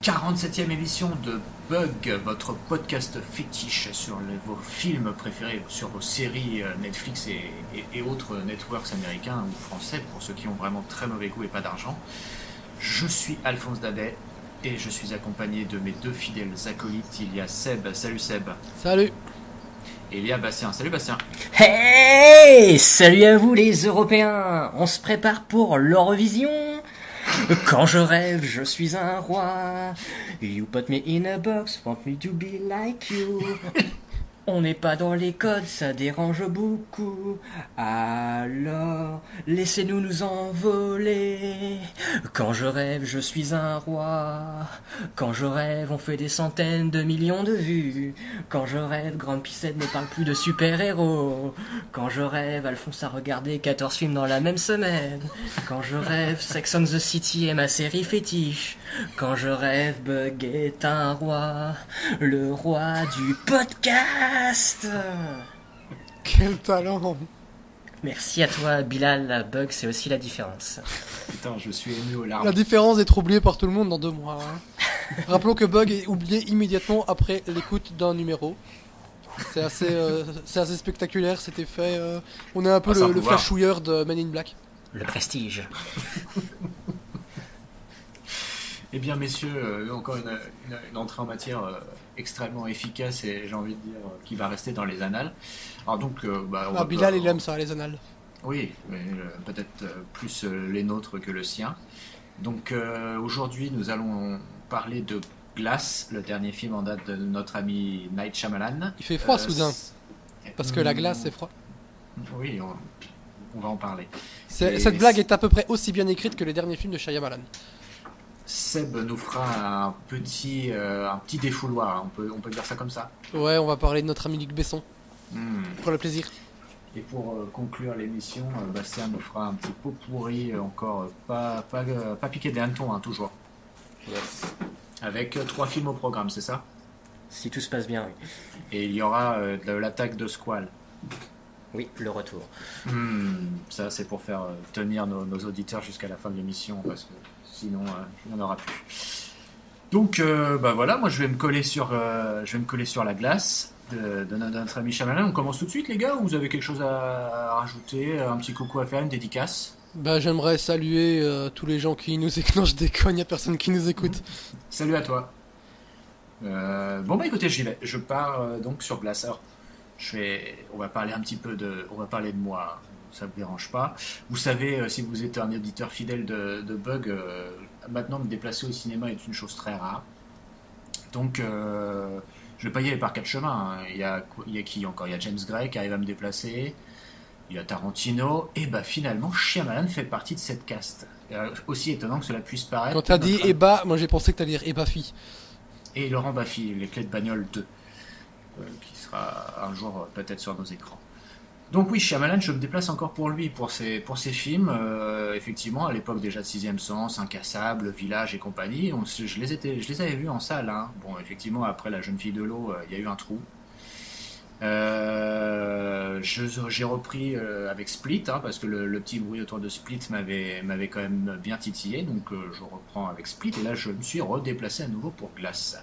47e émission de Bug, votre podcast fétiche sur vos films préférés, sur vos séries Netflix et autres networks américains ou français, pour ceux qui ont vraiment très mauvais goût et pas d'argent. Je suis Alphonse Dadet et je suis accompagné de mes deux fidèles acolytes. Il y a Seb. Salut Seb. Salut. Et il y a Bastien. Salut Bastien. Hey, salut à vous les Européens. On se prépare pour l'Eurovision. Quand je rêve, je suis un roi. You put me in a box, want me to be like you. On n'est pas dans les codes, ça dérange beaucoup. Alors, laissez-nous nous envoler. Quand je rêve, je suis un roi. Quand je rêve, on fait des centaines de millions de vues. Quand je rêve, Grande Pissette ne parle plus de super-héros. Quand je rêve, Alphonse a regardé 14 films dans la même semaine. Quand je rêve, Sex and the City est ma série fétiche. Quand je rêve, Bug est un roi. Le roi du podcast. Quel talent. Merci à toi, Bilal. Bug, c'est aussi la différence. Putain, je suis ému aux larmes. La différence d'être oublié par tout le monde dans 2 mois. Rappelons que Bug est oublié immédiatement après l'écoute d'un numéro. C'est assez spectaculaire cet effet. On est un peu le flashouilleur de Men in Black. Le prestige. Eh bien, messieurs, encore une entrée en matière extrêmement efficace et j'ai envie de dire qui va rester dans les annales. Alors donc, Bilal, il aime ça, les annales. Oui, mais peut-être plus les nôtres que le sien. Donc aujourd'hui, nous allons parler de Glass, le dernier film en date de notre ami Night Shyamalan. Il fait froid soudain, parce que la glace c'est froid. Oui, on va en parler. Cette blague est à peu près aussi bien écrite que les derniers films de Shyamalan. Seb nous fera un petit défouloir, on peut dire ça comme ça. Ouais, on va parler de notre ami Luc Besson. Pour le plaisir. Et pour conclure l'émission, Bastien nous fera un petit pot pourri, encore pas piqué des hannetons, toujours. Yes. Avec 3 films au programme, c'est ça? Si tout se passe bien, oui. Et il y aura de l'attaque de Squall. Oui, le retour. Ça, c'est pour faire tenir nos auditeurs jusqu'à la fin de l'émission, parce que sinon, il n'y en aura plus. Donc, voilà, moi, je vais me coller sur la glace de notre ami Shyamalan. On commence tout de suite, les gars, ou vous avez quelque chose à rajouter, un petit coucou à faire, une dédicace? J'aimerais saluer tous les gens qui nous écoutent. Non, je déconne, il n'y a personne qui nous écoute. Salut à toi. Écoutez, j'y vais. Je pars donc sur Glass. Alors, on va parler un petit peu on va parler de moi. Ça ne me dérange pas. Vous savez, si vous êtes un auditeur fidèle de Bug, maintenant me déplacer au cinéma est une chose très rare. Donc, je ne vais pas y aller par 4 chemins. Il y a qui encore? Il y a James Gray qui arrive à me déplacer. Il y a Tarantino. Et finalement, Shyamalan fait partie de cette caste. Aussi étonnant que cela puisse paraître. Quand t'as dit Eba, moi j'ai pensé que t'allais dire Eba-Fi. Et Laurent Baffy, Les Clés de Bagnole 2, qui sera un jour peut-être sur nos écrans. Donc oui, Shyamalan, je me déplace encore pour lui, pour ses films, effectivement, à l'époque déjà de Sixième Sens, Incassable, Village et compagnie, je les avais vus en salle. Bon, effectivement, après La Jeune Fille de l'eau, il y a eu un trou. J'ai repris avec Split, parce que le petit bruit autour de Split m'avait quand même bien titillé, donc je reprends avec Split, et là je me suis redéplacé à nouveau pour Glass.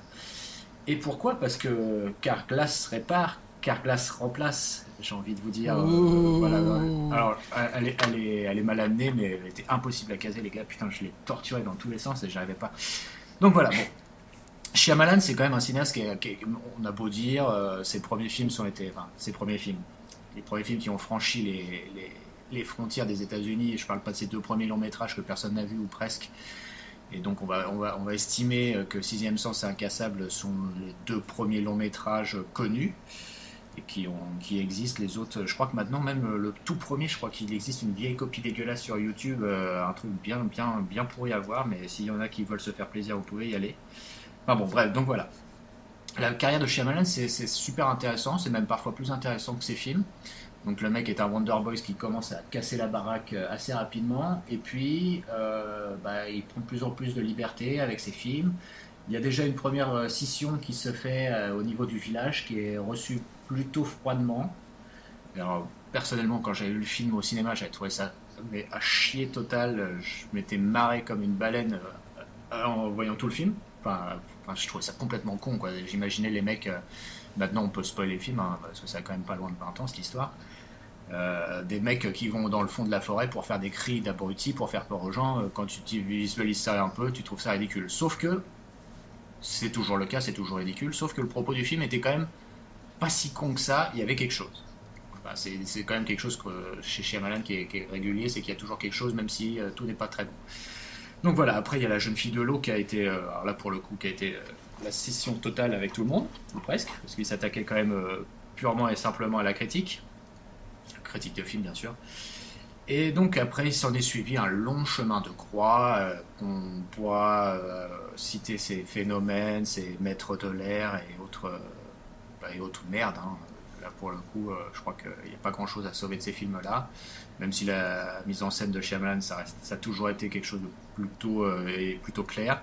Et pourquoi? Parce que car Glass répare, car Glass remplace, j'ai envie de vous dire. Voilà. Alors, elle est mal amenée, mais elle était impossible à caser, les gars. Putain, je l'ai torturé dans tous les sens et j'arrivais pas. Donc voilà, bon. Shyamalan, c'est quand même un cinéaste on a beau dire, ses premiers films les premiers films qui ont franchi les frontières des États-Unis. Et je parle pas de ces 2 premiers longs métrages que personne n'a vu ou presque. Et donc on va estimer que Sixième Sens et Incassable sont les 2 premiers longs métrages connus et qui existent. Les autres, je crois que maintenant même le tout premier, je crois qu'il existe une vieille copie dégueulasse sur YouTube, un truc bien pourri à voir, mais s'il y en a qui veulent se faire plaisir, vous pouvez y aller. Bref, donc voilà. La carrière de Shyamalan, c'est super intéressant, c'est même parfois plus intéressant que ses films. Donc le mec est un Wonder Boys qui commence à casser la baraque assez rapidement, et puis il prend de plus en plus de liberté avec ses films. Il y a déjà une première scission qui se fait au niveau du Village, qui est reçue plutôt froidement. Alors, personnellement, quand j'avais vu le film au cinéma, j'avais trouvé ça à chier total. Je m'étais marré comme une baleine en voyant tout le film. je trouvais ça complètement con, quoi. J'imaginais les mecs, maintenant on peut spoiler le film, hein, parce que ça a quand même pas loin de 20 ans cette histoire. Des mecs qui vont dans le fond de la forêt pour faire des cris d'abrutis, pour faire peur aux gens. Quand tu visualises ça un peu, tu trouves ça ridicule. Sauf que, c'est toujours le cas, c'est toujours ridicule, sauf que le propos du film était quand même pas si con que ça, il y avait quelque chose. Enfin, c'est quand même quelque chose que, chez Shyamalan qui est régulier, c'est qu'il y a toujours quelque chose, même si tout n'est pas très bon. Donc voilà, après il y a la jeune fille de l'eau qui a été, alors là pour le coup, qui a été la scission totale avec tout le monde, ou presque, parce qu'il s'attaquait quand même purement et simplement à la critique de film bien sûr. Et donc après il s'en est suivi un long chemin de croix, on pourra citer ces phénomènes, ces maîtres de l'air et autres merdes, hein. Là pour le coup je crois qu'il n'y a pas grand chose à sauver de ces films là, même si la mise en scène de Shyamalan ça a toujours été quelque chose de plutôt clair.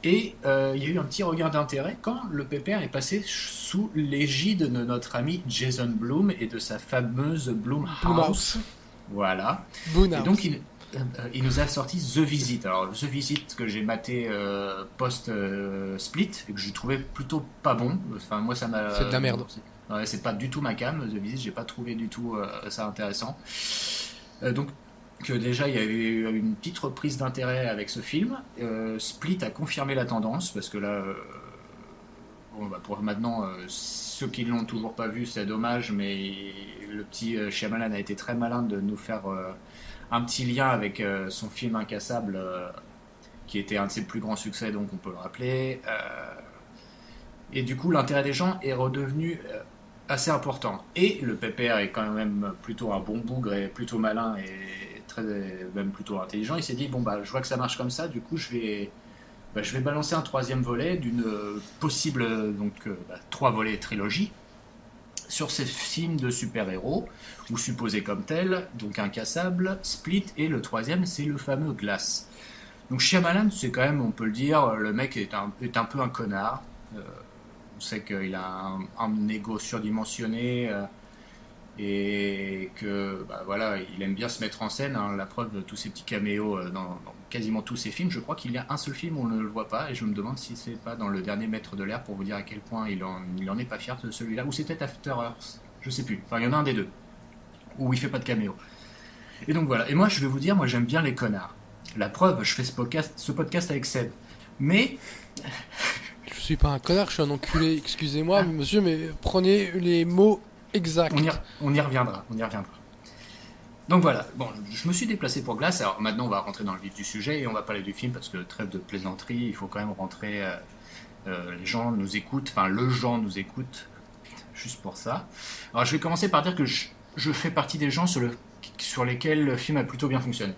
Et il y a eu un petit regain d'intérêt quand le Pépère est passé sous l'égide de notre ami Jason Blum et de sa fameuse Blumhouse. Voilà. Et donc il nous a sorti The Visit. Alors The Visit que j'ai maté post-Split et que j'ai trouvé plutôt pas bon. Enfin moi ça m'a. C'est de la merde. C'est pas du tout ma came. The Visit, j'ai pas trouvé du tout ça intéressant. Donc que déjà il y a eu une petite reprise d'intérêt avec ce film. Split a confirmé la tendance parce que là, pour maintenant, ceux qui l'ont toujours pas vu, c'est dommage, mais le petit Shyamalan a été très malin de nous faire un petit lien avec son film Incassable, qui était un de ses plus grands succès, donc on peut le rappeler. Et du coup, l'intérêt des gens est redevenu assez important. Et le Pépère est quand même plutôt un bon bougre et plutôt malin et même plutôt intelligent. Il s'est dit je vois que ça marche comme ça, du coup je vais balancer un troisième volet d'une possible 3 volets trilogie sur ces films de super-héros ou supposés comme tels, donc Incassable, Split, et le troisième c'est le fameux Glass. Donc Shyamalan, c'est quand même, on peut le dire, le mec est un peu un connard. On sait qu'il a un ego surdimensionné, et que voilà, il aime bien se mettre en scène, hein. La preuve de tous ces petits caméos dans quasiment tous ses films. Je crois qu'il y a un seul film où on ne le voit pas, et je me demande si c'est pas dans le dernier Maître de l'air, pour vous dire à quel point il en est pas fier de celui-là, ou c'est peut-être After Earth, je sais plus, enfin il y en a un des deux où il fait pas de caméo. Et donc voilà, et moi je vais vous dire, moi j'aime bien les connards. La preuve, je fais ce podcast avec Seb, mais je suis pas un connard, je suis un enculé, excusez-moi monsieur, mais prenez les mots exact. On y reviendra. Donc voilà, je me suis déplacé pour Glass. Alors maintenant on va rentrer dans le vif du sujet et on va parler du film parce que trêve de plaisanterie, il faut quand même rentrer. Les gens nous écoutent, enfin le gens nous écoute juste pour ça. Alors je vais commencer par dire que je fais partie des gens sur lesquels le film a plutôt bien fonctionné.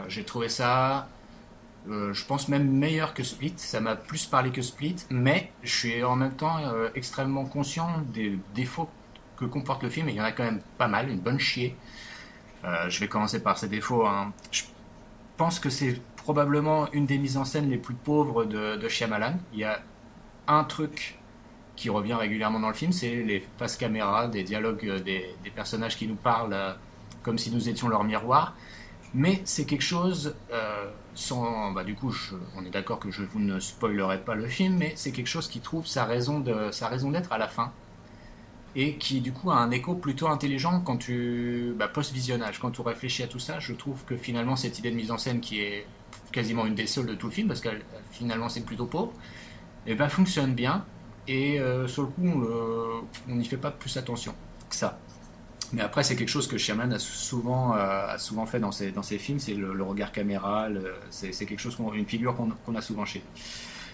J'ai trouvé ça, je pense même meilleur que Split. Ça m'a plus parlé que Split, mais je suis en même temps extrêmement conscient des défauts que comporte le film, et il y en a quand même pas mal, une bonne chier. Je vais commencer par ces défauts, hein. Je pense que c'est probablement une des mises en scène les plus pauvres de Shyamalan. Il y a un truc qui revient régulièrement dans le film, c'est les faces caméra, des dialogues des personnages qui nous parlent comme si nous étions leur miroir. Mais c'est quelque chose du coup, on est d'accord que je vous ne spoilerai pas le film, mais c'est quelque chose qui trouve sa raison d'être à la fin, et qui du coup a un écho plutôt intelligent quand post-visionnage, quand tu réfléchis à tout ça. Je trouve que finalement cette idée de mise en scène, qui est quasiment une des seules de tout le film, parce que finalement c'est plutôt pauvre, fonctionne bien, et sur le coup on n'y fait pas plus attention que ça. Mais après, c'est quelque chose que Shyamalan a souvent fait dans ses films, c'est le regard caméra, c'est quelque chose, une figure qu'on a souvent chez lui.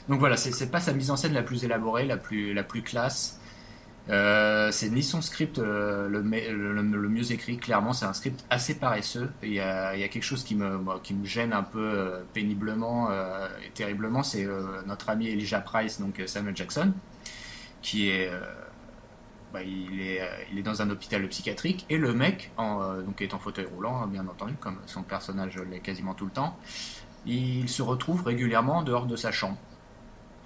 Donc voilà, c'est pas sa mise en scène la plus élaborée, la plus classe. C'est ni son script le mieux écrit, clairement, c'est un script assez paresseux. Il y a quelque chose qui me gêne un peu péniblement et terriblement, c'est notre ami Elijah Price, donc Samuel Jackson, qui est... il est dans un hôpital psychiatrique, et le mec est en fauteuil roulant, bien entendu, comme son personnage l'est quasiment tout le temps. Il se retrouve régulièrement dehors de sa chambre,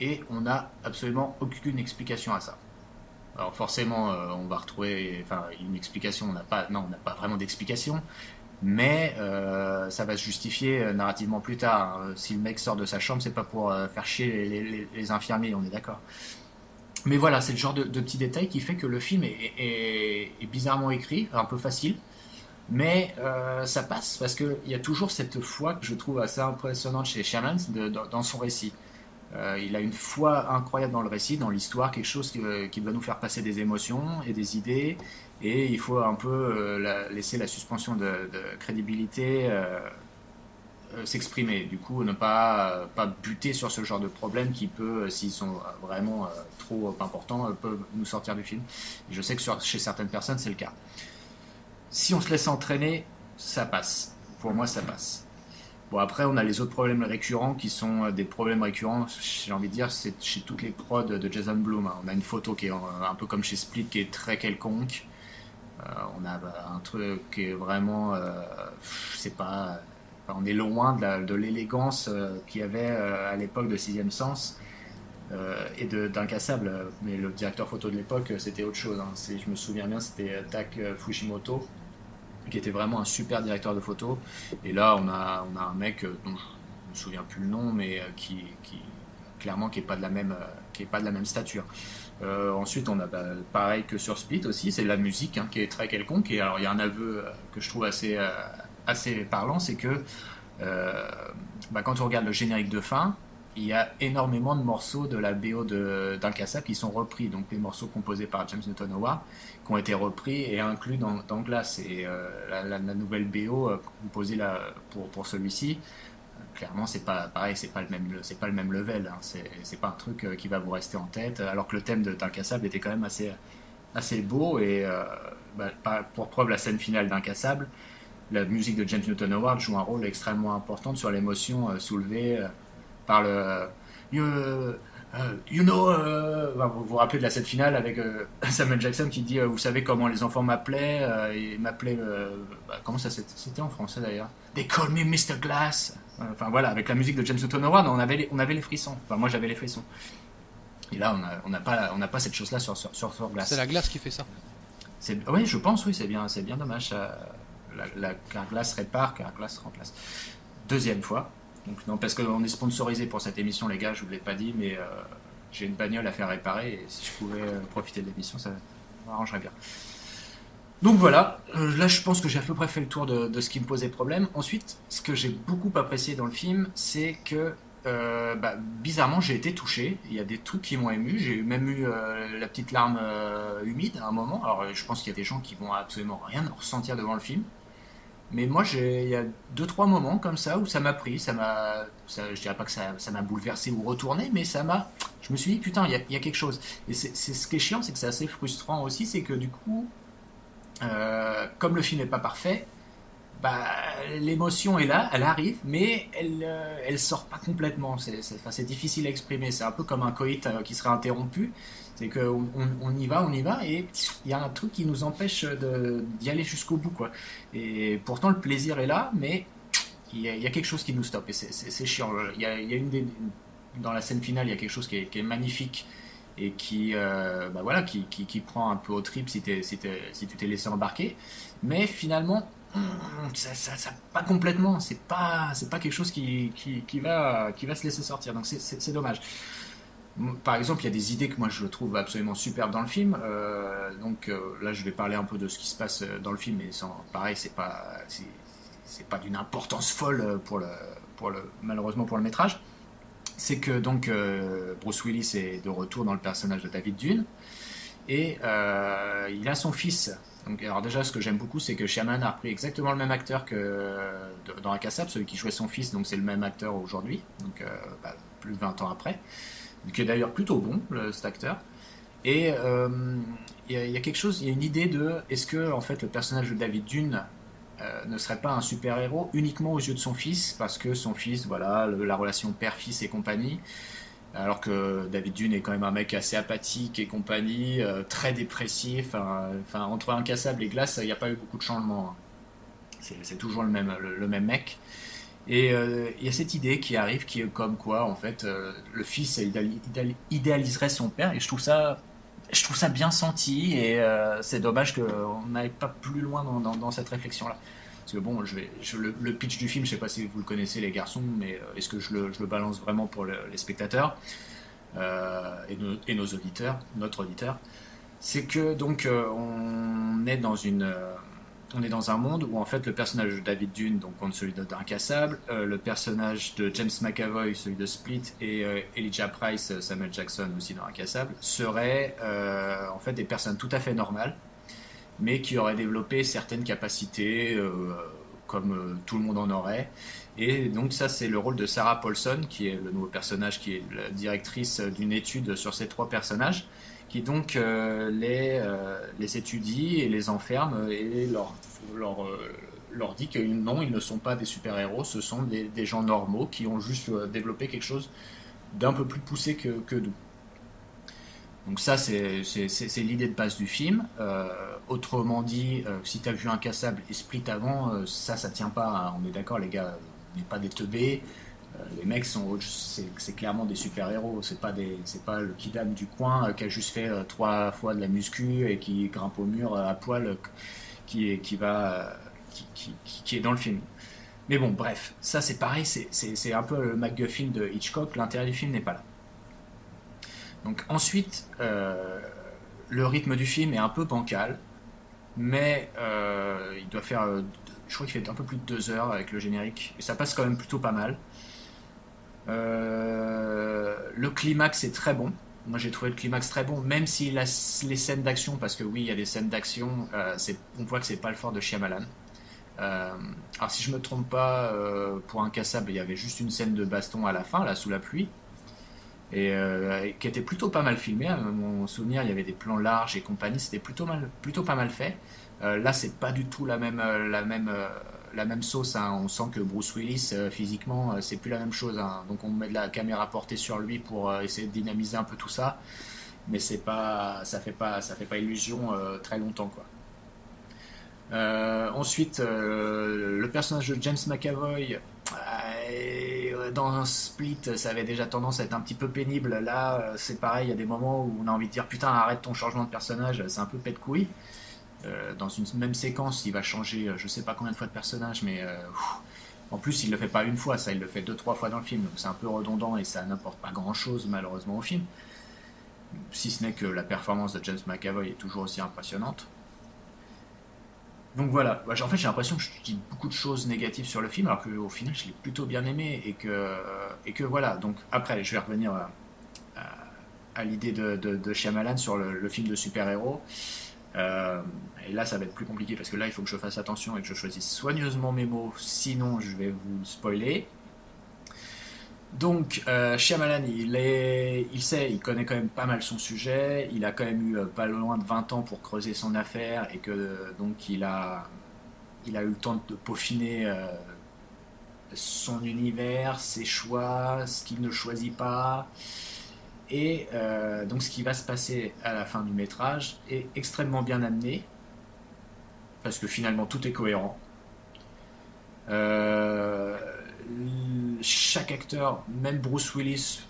et on n'a absolument aucune explication à ça. Alors forcément on va retrouver une explication, on n'a pas vraiment d'explication. mais ça va se justifier narrativement plus tard. Si le mec sort de sa chambre, c'est pas pour faire chier les infirmiers, on est d'accord. Mais voilà, c'est le genre de petit détail qui fait que le film est bizarrement écrit, un peu facile, mais ça passe parce qu'il y a toujours cette foi que je trouve assez impressionnante chez Shyamalan dans son récit. Il a une foi incroyable dans le récit, dans l'histoire, quelque chose qui va nous faire passer des émotions et des idées, et il faut un peu laisser la suspension de crédibilité s'exprimer. Du coup, ne pas buter sur ce genre de problème qui peut, s'ils sont vraiment trop importants, peuvent nous sortir du film. Et je sais que chez certaines personnes, c'est le cas. Si on se laisse entraîner, ça passe. Pour moi, ça passe. Bon, après, on a les autres problèmes récurrents qui sont des problèmes récurrents, j'ai envie de dire, c'est chez toutes les prods de Jason Blum. On a une photo qui est un peu comme chez Split, qui est très quelconque. On a un truc qui est vraiment... c'est pas... on est loin de l'élégance qu'il y avait à l'époque de Sixième Sens et d'Incassable. Mais le directeur photo de l'époque, c'était autre chose. Hein. Je me souviens bien, c'était Tak Fujimoto, qui était vraiment un super directeur de photo. Et là, on a un mec dont je ne me souviens plus le nom, mais qui clairement qui est pas de la même stature. Ensuite, on a pareil que sur Split aussi, c'est la musique qui est très quelconque. Et alors, il y a un aveu que je trouve assez parlant, c'est que quand on regarde le générique de fin, il y a énormément de morceaux de la BO d'Incassable qui sont repris, donc les morceaux composés par James Newton Howard qui ont été repris et inclus dans Glass. Et la nouvelle BO composée là, pour celui-ci, clairement c'est pas pareil, c'est pas le même level, hein. C'est pas un truc qui va vous rester en tête, alors que le thème d'Incassable était quand même assez beau. Et pour preuve, la scène finale d'Incassable, la musique de James Newton Howard joue un rôle extrêmement important sur l'émotion soulevée par le vous vous rappelez de la scène finale avec Samuel Jackson qui dit vous savez comment les enfants m'appelaient, ils m'appelaient comment ça c'était en français d'ailleurs, they call me Mr. Glass. Enfin voilà, avec la musique de James Newton Howard, on avait les frissons. Enfin moi j'avais les frissons. Et là on n'a pas cette chose là sur Glass. C'est la glace qui fait ça. Oui, je pense, oui, c'est bien dommage. Car Glass répare, car Glass remplace. Deuxième fois. Donc, non, parce qu'on est sponsorisé pour cette émission, les gars, je ne vous l'ai pas dit, mais j'ai une bagnole à faire réparer et si je pouvais profiter de l'émission, ça m'arrangerait bien. Donc voilà, là je pense que j'ai à peu près fait le tour de ce qui me posait problème. Ensuite, ce que j'ai beaucoup apprécié dans le film, c'est que bizarrement j'ai été touché. Il y a des trucs qui m'ont ému. J'ai même eu la petite larme humide à un moment. Alors je pense qu'il y a des gens qui vont absolument rien ressentir devant le film. Mais moi, il y a 2-3 moments comme ça où ça m'a pris, je dirais pas que ça m'a bouleversé ou retourné, mais je me suis dit, putain, il y a quelque chose. Et c'est ce qui est chiant, c'est que c'est assez frustrant aussi, c'est que du coup, comme le film n'est pas parfait, l'émotion est là, elle arrive, mais elle sort pas complètement. C'est difficile à exprimer. C'est un peu comme un coït qui serait interrompu. C'est qu'on y va, et il y a un truc qui nous empêche d'y aller jusqu'au bout, quoi. Et pourtant, le plaisir est là, mais il y a quelque chose qui nous stoppe. Et c'est chiant. Il y a dans la scène finale, il y a quelque chose qui est magnifique et qui prend un peu au trip si tu t'es laissé embarquer. Mais finalement, ça pas complètement. C'est pas quelque chose qui va se laisser sortir. Donc c'est dommage. Par exemple, il y a des idées que moi je trouve absolument superbes dans le film. Là, je vais parler un peu de ce qui se passe dans le film, mais pareil, c'est pas d'une importance folle malheureusement pour le métrage. C'est que donc Bruce Willis est de retour dans le personnage de David Dunn et il a son fils. Donc, alors déjà, ce que j'aime beaucoup, c'est que Shyamalan a repris exactement le même acteur que dans Incassable, celui qui jouait son fils. Donc c'est le même acteur aujourd'hui, donc plus de 20 ans après. Qui est d'ailleurs plutôt bon, cet acteur. Et il y a quelque chose, il y a une idée de est-ce que en fait le personnage de David Dunn ne serait pas un super-héros uniquement aux yeux de son fils, parce que son fils, voilà, la relation père-fils et compagnie, alors que David Dunn est quand même un mec assez apathique et compagnie, très dépressif. Enfin, entre Incassable et Glass, il n'y a pas eu beaucoup de changements. C'est toujours le même mec. Et il y a cette idée qui arrive, qui est comme quoi en fait le fils idéaliserait son père, et je trouve ça bien senti, et c'est dommage qu'on n'aille pas plus loin dans cette réflexion là, parce Parce que bon, le pitch du film, je sais pas si vous le connaissez les garçons, mais est-ce que je le balance vraiment pour les spectateurs et nos auditeurs, notre auditeur. C'est que donc on est dans un monde où en fait le personnage de David Dunn, donc contre celui d'Incassable, le personnage de James McAvoy, celui de Split, et Elijah Price, Samuel Jackson aussi dans Incassable, seraient en fait des personnes tout à fait normales, mais qui auraient développé certaines capacités comme tout le monde en aurait. Et donc ça c'est le rôle de Sarah Paulson, qui est le nouveau personnage, qui est la directrice d'une étude sur ces 3 personnages, qui donc les étudie et les enferme et leur dit que non, ils ne sont pas des super-héros, ce sont des gens normaux qui ont juste développé quelque chose d'un peu plus poussé que nous. Donc ça, c'est l'idée de base du film. Autrement dit, si tu as vu Incassable et Split avant, ça tient pas, hein. On est d'accord, les gars, on n'est pas des teubés. Les mecs c'est clairement des super-héros. C'est pas le kidam du coin qui a juste fait 3 fois de la muscu et qui grimpe au mur à poil qui est dans le film. Mais bon, bref, ça c'est pareil, c'est un peu le MacGuffin de Hitchcock. L'intérêt du film n'est pas là. Donc ensuite, le rythme du film est un peu bancal, mais il doit faire, je crois qu'il fait un peu plus de 2 heures avec le générique, et ça passe quand même plutôt pas mal. Le climax est très bon. Moi j'ai trouvé le climax très bon, même si les scènes d'action, parce que oui, il y a des scènes d'action, on voit que c'est pas le fort de Shyamalan. Alors si je me trompe pas, pour Incassable, il y avait juste une scène de baston à la fin, là sous la pluie. Et qui était plutôt pas mal filmé. À mon souvenir, il y avait des plans larges et compagnie, c'était plutôt pas mal fait. Là, c'est pas du tout la même sauce, hein. On sent que Bruce Willis, physiquement, c'est plus la même chose, hein. Donc on met de la caméra portée sur lui pour essayer de dynamiser un peu tout ça, mais ça fait pas illusion très longtemps, quoi. Ensuite, le personnage de James McAvoy, dans Split, ça avait déjà tendance à être un petit peu pénible. Là, c'est pareil, il y a des moments où on a envie de dire putain, arrête ton changement de personnage, c'est un peu pète-couille. Dans une même séquence, il va changer je sais pas combien de fois de personnage, mais en plus, il le fait pas une fois, ça, il le fait 2-3 fois dans le film, donc c'est un peu redondant et ça n'apporte pas grand-chose malheureusement au film. Si ce n'est que la performance de James McAvoy est toujours aussi impressionnante. Donc voilà, en fait j'ai l'impression que je dis beaucoup de choses négatives sur le film, alors qu'au final je l'ai plutôt bien aimé, et que voilà. Donc après, je vais revenir à l'idée de Shyamalan sur le film de super-héros. Et là ça va être plus compliqué, parce que là il faut que je fasse attention et que je choisisse soigneusement mes mots, sinon je vais vous spoiler. Donc Shyamalan, il connaît quand même pas mal son sujet, il a quand même eu pas loin de 20 ans pour creuser son affaire, et que donc il a eu le temps de peaufiner son univers, ses choix, ce qu'il ne choisit pas. Et donc ce qui va se passer à la fin du métrage est extrêmement bien amené, parce que finalement tout est cohérent. Chaque acteur, même Bruce Willis,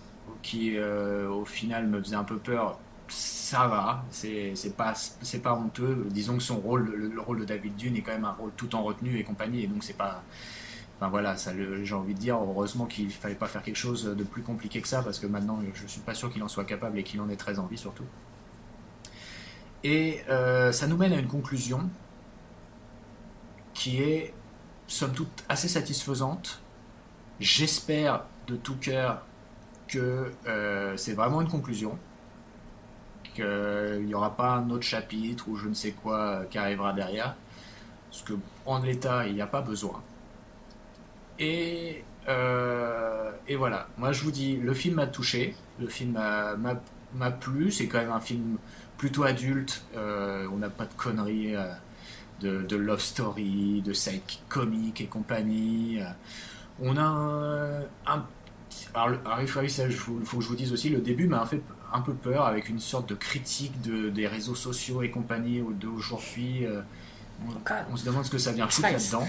qui au final me faisait un peu peur, ça va, c'est pas honteux. Disons que son rôle, le rôle de David Dunn, est quand même un rôle tout en retenue et compagnie, et donc c'est pas... Enfin voilà, j'ai envie de dire, heureusement qu'il fallait pas faire quelque chose de plus compliqué que ça, parce que maintenant je suis pas sûr qu'il en soit capable, et qu'il en ait très envie surtout. Et ça nous mène à une conclusion qui est somme toute assez satisfaisante. J'espère de tout cœur que c'est vraiment une conclusion, qu'il n'y aura pas un autre chapitre ou je ne sais quoi qui arrivera derrière, parce que en l'état il n'y a pas besoin. Et voilà, moi je vous dis, le film m'a touché, le film m'a plu, c'est quand même un film plutôt adulte, on n'a pas de conneries de love story, de sidekick comique et compagnie. On a alors il faut que je vous dise aussi, le début m'a fait un peu peur, avec une sorte de critique des réseaux sociaux et compagnie d'aujourd'hui. On se demande ce que ça vient foutre là-dedans.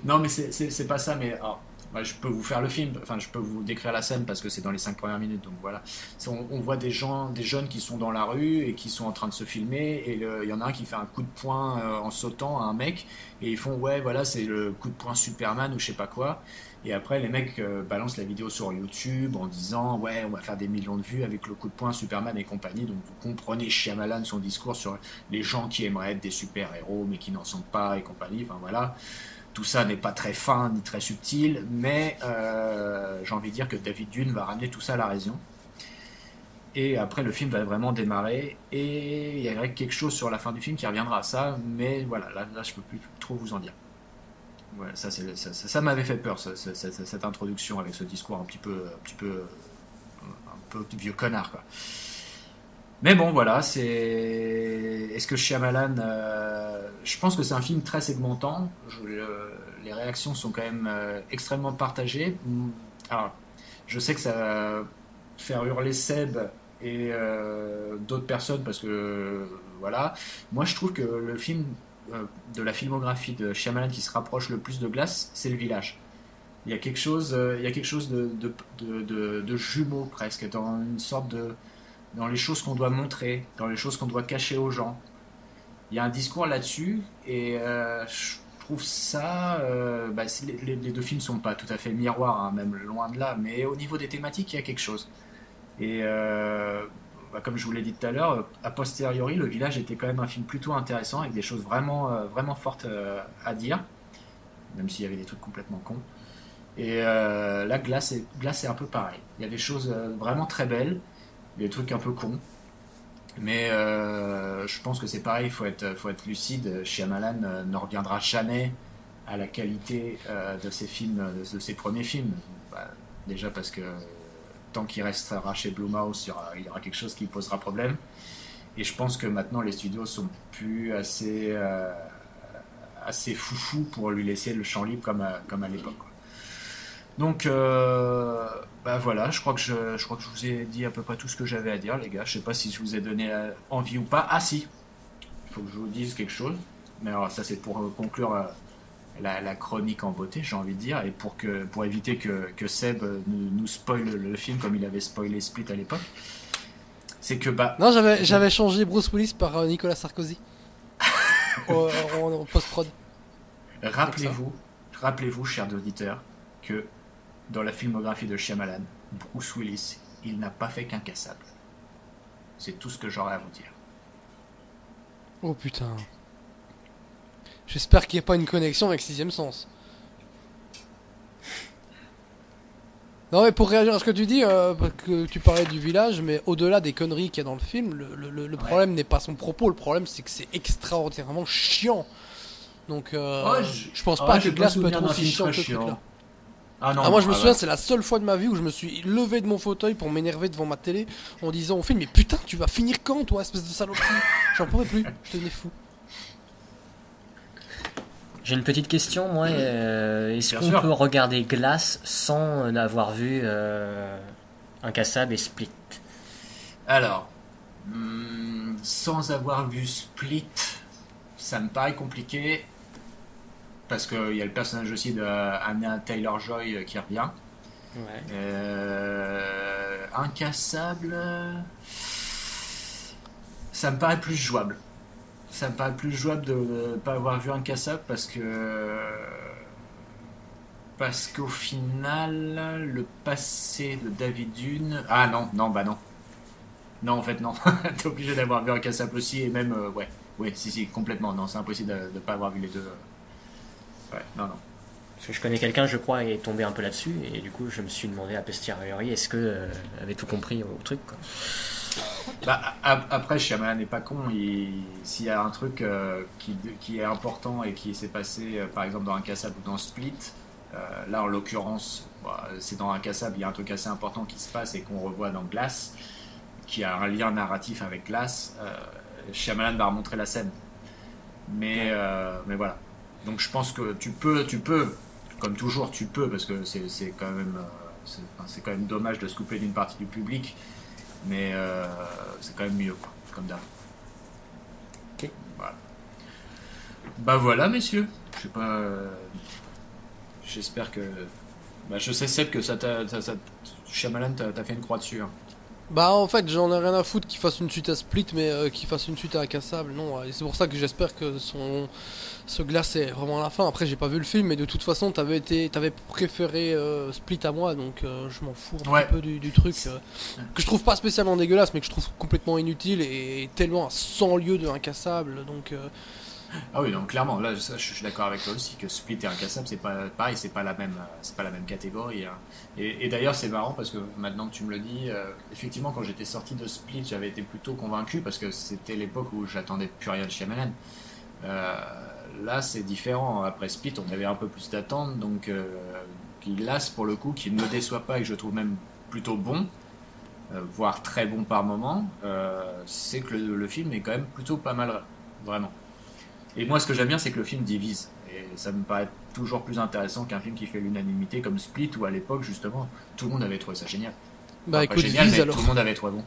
Non mais c'est pas ça, mais alors, Bah, je peux vous faire le film, enfin je peux vous décrire la scène parce que c'est dans les 5 premières minutes, donc voilà. On voit des jeunes qui sont dans la rue et qui sont en train de se filmer, et il y en a un qui fait un coup de poing en sautant à un mec, et ils font ouais voilà c'est le coup de poing Superman ou je sais pas quoi, et après les mecs balancent la vidéo sur YouTube en disant ouais on va faire des millions de vues avec le coup de poing Superman et compagnie, donc vous comprenez Shyamalan, son discours sur les gens qui aimeraient être des super-héros mais qui n'en sont pas et compagnie, enfin voilà. Tout ça n'est pas très fin ni très subtil, mais j'ai envie de dire que David Dune va ramener tout ça à la raison. Et après, le film va vraiment démarrer, et il y a quelque chose sur la fin du film qui reviendra à ça, mais voilà, là je peux plus trop vous en dire. Voilà, ça m'avait fait peur, cette introduction avec ce discours un peu vieux connard, quoi. Mais bon, voilà, c'est. Est-ce que Shyamalan. Je pense que c'est un film très segmentant. Les réactions sont quand même extrêmement partagées. Alors, je sais que ça va faire hurler Seb et d'autres personnes parce que. Voilà. Moi, je trouve que le film de la filmographie de Shyamalan qui se rapproche le plus de Glass, c'est Le Village. Il y a quelque chose de jumeau presque, dans une sorte de. Dans les choses qu'on doit montrer, dans les choses qu'on doit cacher aux gens. Il y a un discours là-dessus, et je trouve ça... les deux films sont pas tout à fait miroirs, hein, même loin de là, mais au niveau des thématiques, il y a quelque chose. Et comme je vous l'ai dit tout à l'heure, a posteriori, Le Village était quand même un film plutôt intéressant, avec des choses vraiment fortes à dire, même s'il y avait des trucs complètement cons. Et là, Glass est un peu pareil. Il y a des choses vraiment très belles, des trucs un peu cons, mais je pense que c'est pareil, il faut être lucide. Shyamalan ne reviendra jamais à la qualité de ses films, de ses premiers films. Déjà parce que tant qu'il restera chez Blumhouse, il y aura quelque chose qui posera problème, et je pense que maintenant les studios sont plus assez foufou pour lui laisser le champ libre comme à l'époque, quoi. Donc voilà, je crois que je vous ai dit à peu près tout ce que j'avais à dire, les gars. Je sais pas si je vous ai donné envie ou pas. Ah si, il faut que je vous dise quelque chose. Mais alors ça c'est pour conclure la chronique en beauté, j'ai envie de dire, et pour éviter que Seb nous spoil le film comme il avait spoilé Split à l'époque. C'est que non, j'avais changé Bruce Willis par Nicolas Sarkozy en post-prod. Rappelez-vous, chers auditeurs, que dans la filmographie de Shyamalan, Bruce Willis, il n'a pas fait qu'Incassable. C'est tout ce que j'aurais à vous dire. Oh putain. J'espère qu'il n'y a pas une connexion avec Sixième Sens. Non mais pour réagir à ce que tu dis, que tu parlais du village, mais au-delà des conneries qu'il y a dans le film, le problème n'est pas son propos, le problème c'est que c'est extraordinairement chiant. Donc je pense pas que Glass peut être aussi chiant que ce truc-là. Ah non, moi je me souviens, c'est la seule fois de ma vie où je me suis levé de mon fauteuil pour m'énerver devant ma télé en disant au film, mais putain tu vas finir quand toi espèce de saloperie. J'en pourrais plus, je devenais fou. J'ai une petite question, moi. Est-ce qu'on peut regarder Glass sans avoir vu Incassable et Split? Alors, sans avoir vu Split, ça me paraît compliqué. Parce qu'il y a le personnage aussi d'Anna Taylor-Joy qui revient. Ouais. Incassable, ça me paraît plus jouable. Ça me paraît plus jouable de ne pas avoir vu Incassable parce qu'au final, le passé de David Dune... Ah non. Non, en fait, non. T'es obligé d'avoir vu Incassable aussi, et même... ouais, si, complètement. Non, c'est impossible de ne pas avoir vu les deux... Ouais, non. Parce que je connais quelqu'un, je crois, qui est tombé un peu là-dessus, et du coup, je me suis demandé à posteriori, est-ce que avait tout compris au truc, quoi. Après, Shyamalan n'est pas con. S'il y a un truc qui est important et qui s'est passé, par exemple, dans Incassable ou dans Split, là, en l'occurrence, c'est dans Incassable, il y a un truc assez important qui se passe et qu'on revoit dans Glass, qui a un lien narratif avec Glass. Shyamalan va remontrer la scène. Mais voilà. Donc je pense que tu peux, comme toujours tu peux, parce que c'est quand même dommage de se couper d'une partie du public, mais c'est quand même mieux, quoi, comme d'hab. Ok. Voilà. Voilà, messieurs. Je sais pas. J'espère que Bah, je sais, Seb, que Shyamalan t'a fait une croix dessus. Hein. Bah en fait j'en ai rien à foutre qu'il fasse une suite à Split mais qu'il fasse une suite à Incassable, non. Et c'est pour ça que j'espère que ce Glass est vraiment à la fin. Après j'ai pas vu le film mais de toute façon t'avais préféré Split à moi donc je m'en fous un peu du truc que je trouve pas spécialement dégueulasse mais que je trouve complètement inutile et tellement à 100 lieues de Incassable donc... Ah oui, donc clairement, là je suis d'accord avec toi aussi que Split et Incassable c'est pas pareil, c'est pas la même catégorie. Hein. Et d'ailleurs c'est marrant parce que maintenant que tu me le dis, effectivement quand j'étais sorti de Split j'avais été plutôt convaincu parce que c'était l'époque où j'attendais plus rien de Shyamalan. Là c'est différent, après Split on avait un peu plus d'attente donc là pour le coup qui ne me déçoit pas et que je trouve même plutôt bon. Voire très bon par moment, c'est que le film est quand même plutôt pas mal, vraiment. Et moi, ce que j'aime bien, c'est que le film divise. Et ça me paraît toujours plus intéressant qu'un film qui fait l'unanimité comme Split, où à l'époque, justement, tout le monde avait trouvé ça génial. Bah enfin, écoute, génial, Vise mais alors. tout le monde avait trouvé bon.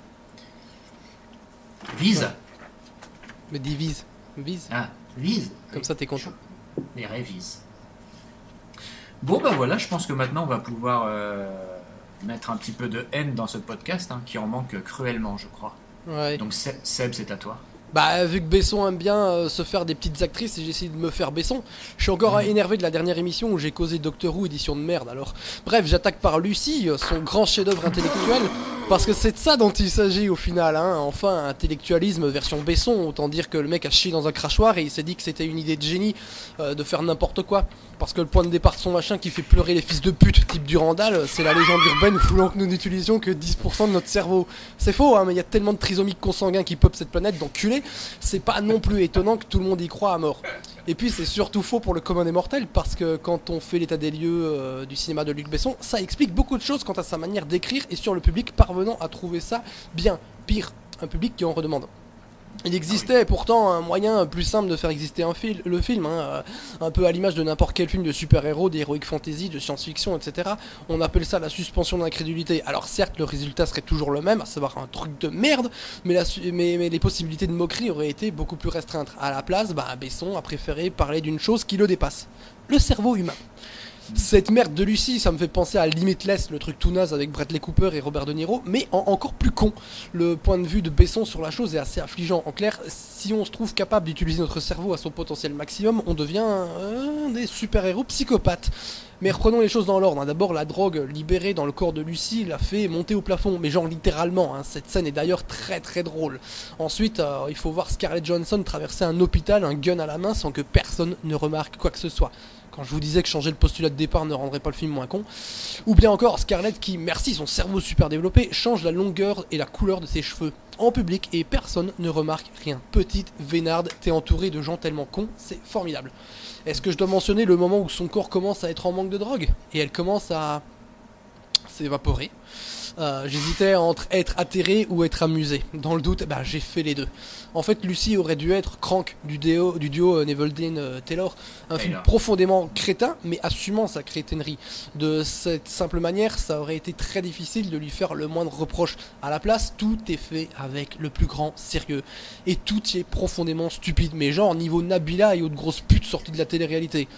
Vise ouais. Mais divise. Vise. Ah, Vise. Comme oui. Ça, t'es content. Les révises. Bon, bah voilà, je pense que maintenant, on va pouvoir mettre un petit peu de haine dans ce podcast, hein, qui en manque cruellement, je crois. Ouais. Donc, Seb, c'est à toi. Bah vu que Besson aime bien se faire des petites actrices et j'ai essayé de me faire Besson, je suis encore énervé de la dernière émission où j'ai causé Doctor Who édition de merde alors. Bref, j'attaque par Lucy, son grand chef-d'œuvre intellectuel, parce que c'est de ça dont il s'agit au final, hein. Enfin, intellectualisme version Besson, autant dire que le mec a chié dans un crachoir et il s'est dit que c'était une idée de génie de faire n'importe quoi. Parce que le point de départ de son machin qui fait pleurer les fils de pute type Durandal, c'est la légende urbaine voulant que nous n'utilisions que 10% de notre cerveau. C'est faux, hein, mais il y a tellement de trisomiques consanguins qui peuplent cette planète d'enculés, c'est pas non plus étonnant que tout le monde y croit à mort. Et puis c'est surtout faux pour le commun des mortels, parce que quand on fait l'état des lieux du cinéma de Luc Besson, ça explique beaucoup de choses quant à sa manière d'écrire et sur le public parvenant à trouver ça bien, pire, un public qui en redemande. Il existait pourtant un moyen plus simple de faire exister le film, hein, un peu à l'image de n'importe quel film de super-héros, d'heroic fantasy, de science-fiction, etc. On appelle ça la suspension d'incrédulité. Alors certes, le résultat serait toujours le même, à savoir un truc de merde, mais les possibilités de moquerie auraient été beaucoup plus restreintes. À la place, Besson a préféré parler d'une chose qui le dépasse, le cerveau humain. Cette merde de Lucy, ça me fait penser à Limitless, le truc tout naze avec Bradley Cooper et Robert De Niro, mais encore plus con. Le point de vue de Besson sur la chose est assez affligeant. En clair, si on se trouve capable d'utiliser notre cerveau à son potentiel maximum, on devient des super-héros psychopathes. Mais reprenons les choses dans l'ordre, hein. D'abord, la drogue libérée dans le corps de Lucy l'a fait monter au plafond, mais genre littéralement, hein. Cette scène est d'ailleurs très très drôle. Ensuite, il faut voir Scarlett Johansson traverser un hôpital, un gun à la main, sans que personne ne remarque quoi que ce soit. Quand je vous disais que changer le postulat de départ ne rendrait pas le film moins con. Ou bien encore Scarlett qui, merci son cerveau super développé, change la longueur et la couleur de ses cheveux en public et personne ne remarque rien. Petite vénarde, t'es entouré de gens tellement cons, c'est formidable. Est-ce que je dois mentionner le moment où son corps commence à être en manque de drogue et elle commence à s'évaporer? J'hésitais entre être atterré ou être amusé. Dans le doute, j'ai fait les deux. En fait, Lucy aurait dû être Crank du duo Neveldine-Taylor. Un film profondément crétin, mais assumant sa crétinerie. De cette simple manière, ça aurait été très difficile de lui faire le moindre reproche. À la place, tout est fait avec le plus grand sérieux. Et tout y est profondément stupide. Mais genre niveau Nabila et autres grosses putes sorties de la télé-réalité.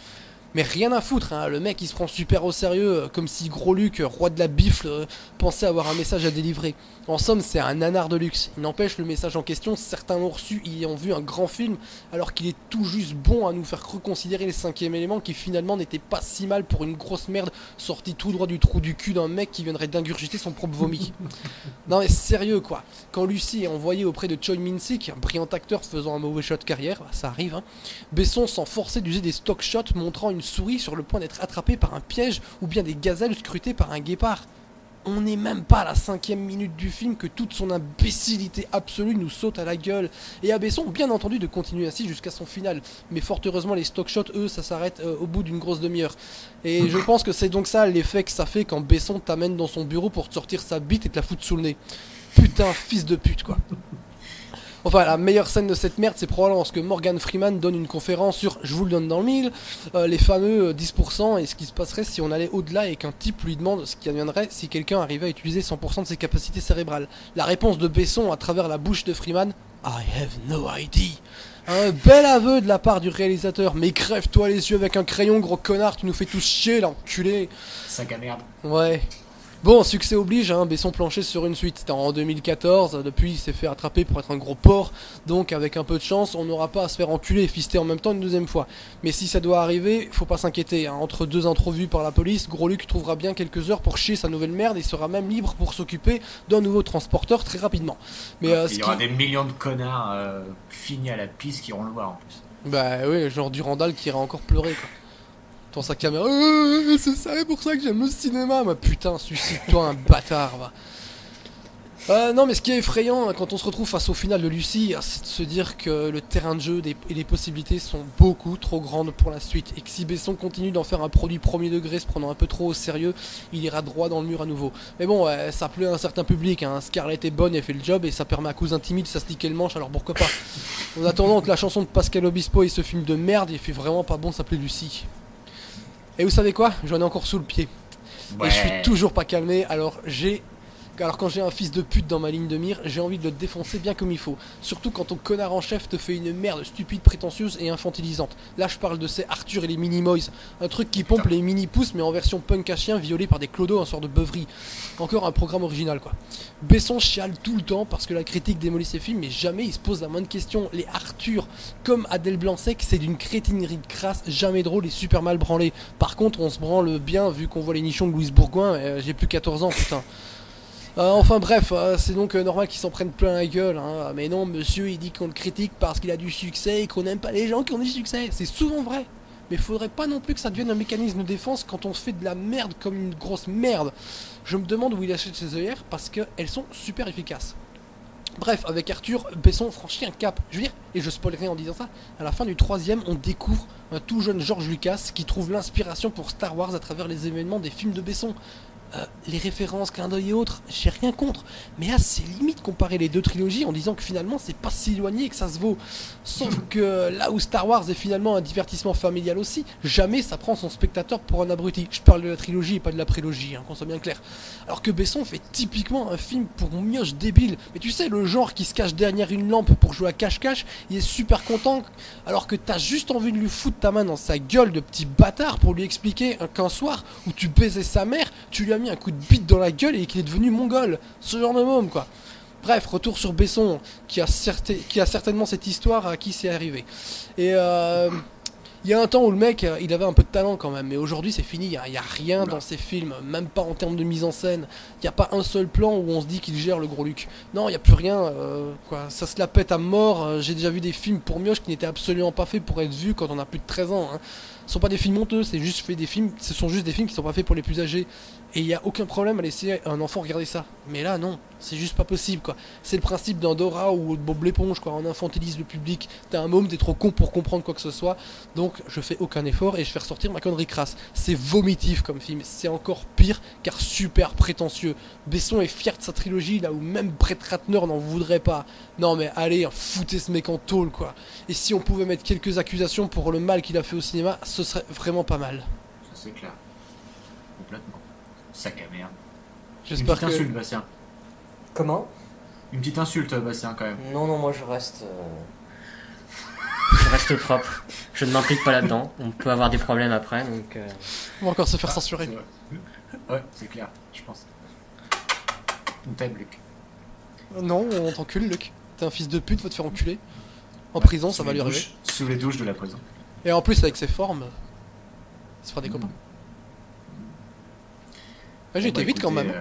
Mais rien à foutre, hein. Le mec il se prend super au sérieux, comme si Gros Luc, roi de la bifle, pensait avoir un message à délivrer. En somme, c'est un nanar de luxe. Il n'empêche, le message en question, certains l'ont reçu ayant vu un grand film, alors qu'il est tout juste bon à nous faire reconsidérer les 5e éléments qui finalement n'étaient pas si mal pour une grosse merde sortie tout droit du trou du cul d'un mec qui viendrait d'ingurgiter son propre vomi. Non mais sérieux quoi, quand Lucy est envoyée auprès de Choi Min-sik, un brillant acteur faisant un mauvais shot de carrière, ça arrive, hein, Besson s'en forçait d'user des stock shots montrant une souris sur le point d'être attrapée par un piège ou bien des gazelles scrutées par un guépard. On n'est même pas à la 5e minute du film que toute son imbécilité absolue nous saute à la gueule. Et à Besson, bien entendu, de continuer ainsi jusqu'à son final. Mais fort heureusement, les stock shots, eux, ça s'arrête au bout d'une grosse demi-heure. Et je pense que c'est donc ça l'effet que ça fait quand Besson t'amène dans son bureau pour te sortir sa bite et te la foutre sous le nez. Putain, fils de pute, quoi. Enfin, la meilleure scène de cette merde, c'est probablement lorsque Morgan Freeman donne une conférence sur, je vous le donne dans le mille, les fameux 10% et ce qui se passerait si on allait au-delà et qu'un type lui demande ce qui adviendrait si quelqu'un arrivait à utiliser 100% de ses capacités cérébrales. La réponse de Besson à travers la bouche de Freeman, I have no idea. Un bel aveu de la part du réalisateur. Mais crève-toi les yeux avec un crayon, gros connard, tu nous fais tous chier, l'enculé. Sac à merde. Ouais. Bon, succès oblige, hein, Besson planché sur une suite. C'était en 2014, depuis il s'est fait attraper pour être un gros porc, donc avec un peu de chance, on n'aura pas à se faire enculer et fister en même temps une deuxième fois. Mais si ça doit arriver, faut pas s'inquiéter, hein. Entre deux intros vues par la police, Gros Luc trouvera bien quelques heures pour chier sa nouvelle merde et sera même libre pour s'occuper d'un nouveau transporteur très rapidement. Mais il y aura des millions de connards finis à la piste qui iront le voir en plus. Bah oui, genre Durandal qui ira encore pleurer quoi. Dans sa caméra, c'est ça, pour ça que j'aime le cinéma. Mais putain, suicide-toi un bâtard, va. Non, mais ce qui est effrayant quand on se retrouve face au final de Lucie, c'est de se dire que le terrain de jeu et les possibilités sont beaucoup trop grandes pour la suite. Et que si Besson continue d'en faire un produit premier degré, se prenant un peu trop au sérieux, il ira droit dans le mur à nouveau. Mais bon, ça plaît à un certain public, hein. Scarlett est bonne, elle fait le job et ça permet à Cousin Timide de s'astiquer le manche, alors pourquoi pas. En attendant que la chanson de Pascal Obispo et ce film de merde, il fait vraiment pas bon s'appeler Lucie. Et vous savez quoi? J'en ai encore sous le pied. Ouais. Et je suis toujours pas calmé, alors quand j'ai un fils de pute dans ma ligne de mire, j'ai envie de le défoncer bien comme il faut. Surtout quand ton connard en chef te fait une merde stupide, prétentieuse et infantilisante. Là je parle de ces Arthur et les mini-moys. Un truc qui pompe les mini-pouces mais en version punk à chien violé par des clodos, un sort de beuverie. Encore un programme original quoi. Besson chiale tout le temps parce que la critique démolit ses films mais jamais il se pose la moindre question. Les Arthur, comme Adèle Blanc-Sec, c'est d'une crétinerie de crasse, jamais drôle et super mal branlé. Par contre on se branle bien vu qu'on voit les nichons de Louise Bourgoin, j'ai plus 14 ans putain. Enfin bref, c'est donc normal qu'ils s'en prennent plein la gueule, hein. Mais non, monsieur, il dit qu'on le critique parce qu'il a du succès et qu'on n'aime pas les gens qui ont du succès. C'est souvent vrai. Mais faudrait pas non plus que ça devienne un mécanisme de défense quand on fait de la merde comme une grosse merde. Je me demande où il achète ses œillères parce qu'elles sont super efficaces. Bref, avec Arthur, Besson franchit un cap. Je veux dire, et je spoil rien en disant ça, à la fin du 3e, on découvre un tout jeune George Lucas qui trouve l'inspiration pour Star Wars à travers les événements des films de Besson. Les références, clin d'œil et autres, j'ai rien contre. Mais là, c'est limite comparer les deux trilogies en disant que finalement, c'est pas si éloigné et que ça se vaut. Sauf que là où Star Wars est finalement un divertissement familial aussi, jamais ça prend son spectateur pour un abruti. Je parle de la trilogie et pas de la prélogie, hein, qu'on soit bien clair. Alors que Besson fait typiquement un film pour mioche débile. Mais tu sais, le genre qui se cache derrière une lampe pour jouer à cache-cache, il est super content. Alors que t'as juste envie de lui foutre ta main dans sa gueule de petit bâtard pour lui expliquer qu'un soir où tu baisais sa mère, tu lui as mis un coup de bite dans la gueule et qu'il est devenu mongol. Ce genre de môme quoi. Bref, retour sur Besson qui a certainement cette histoire à qui c'est arrivé. Et il y a un temps où le mec il avait un peu de talent quand même, mais aujourd'hui c'est fini, il y a rien dans ses films, même pas en termes de mise en scène. Il y a pas un seul plan où on se dit qu'il gère le Gros Luc. Non, il y a plus rien quoi, ça se la pète à mort. J'ai déjà vu des films pour mioche qui n'étaient absolument pas faits pour être vus quand on a plus de 13 ans hein. Ce sont pas des films honteux, ce sont juste des films qui sont pas faits pour les plus âgés. Et il y a aucun problème à laisser un enfant regarder ça. Mais là non, c'est juste pas possible quoi. C'est le principe d'un Dora ou de Bob l'éponge quoi, on infantilise le public. T'es un môme, t'es trop con pour comprendre quoi que ce soit. Donc je fais aucun effort et je fais ressortir ma connerie crasse. C'est vomitif comme film, c'est encore pire car super prétentieux. Besson est fier de sa trilogie là où même Brett Ratner n'en voudrait pas. Non mais allez, foutez ce mec en tôle quoi. Et si on pouvait mettre quelques accusations pour le mal qu'il a fait au cinéma, ce serait vraiment pas mal. Ça c'est clair. Complètement. Sac à merde. J'espère que... insulte, Bastien. Comment? Une petite insulte, Bastien, quand même. Non, moi je reste... Je reste propre. Je ne m'implique pas là-dedans. On peut avoir des problèmes après, donc... On va encore se faire censurer. Ouais, c'est clair, je pense. On t'aime, Luc. Non, on t'encule, Luc. T'es un fils de pute, va te faire enculer. En prison, ça va lui arriver. Sous les douches de la prison. Et en plus, avec ses formes, il se fera des copains. Ouais, j'ai été vite quand même.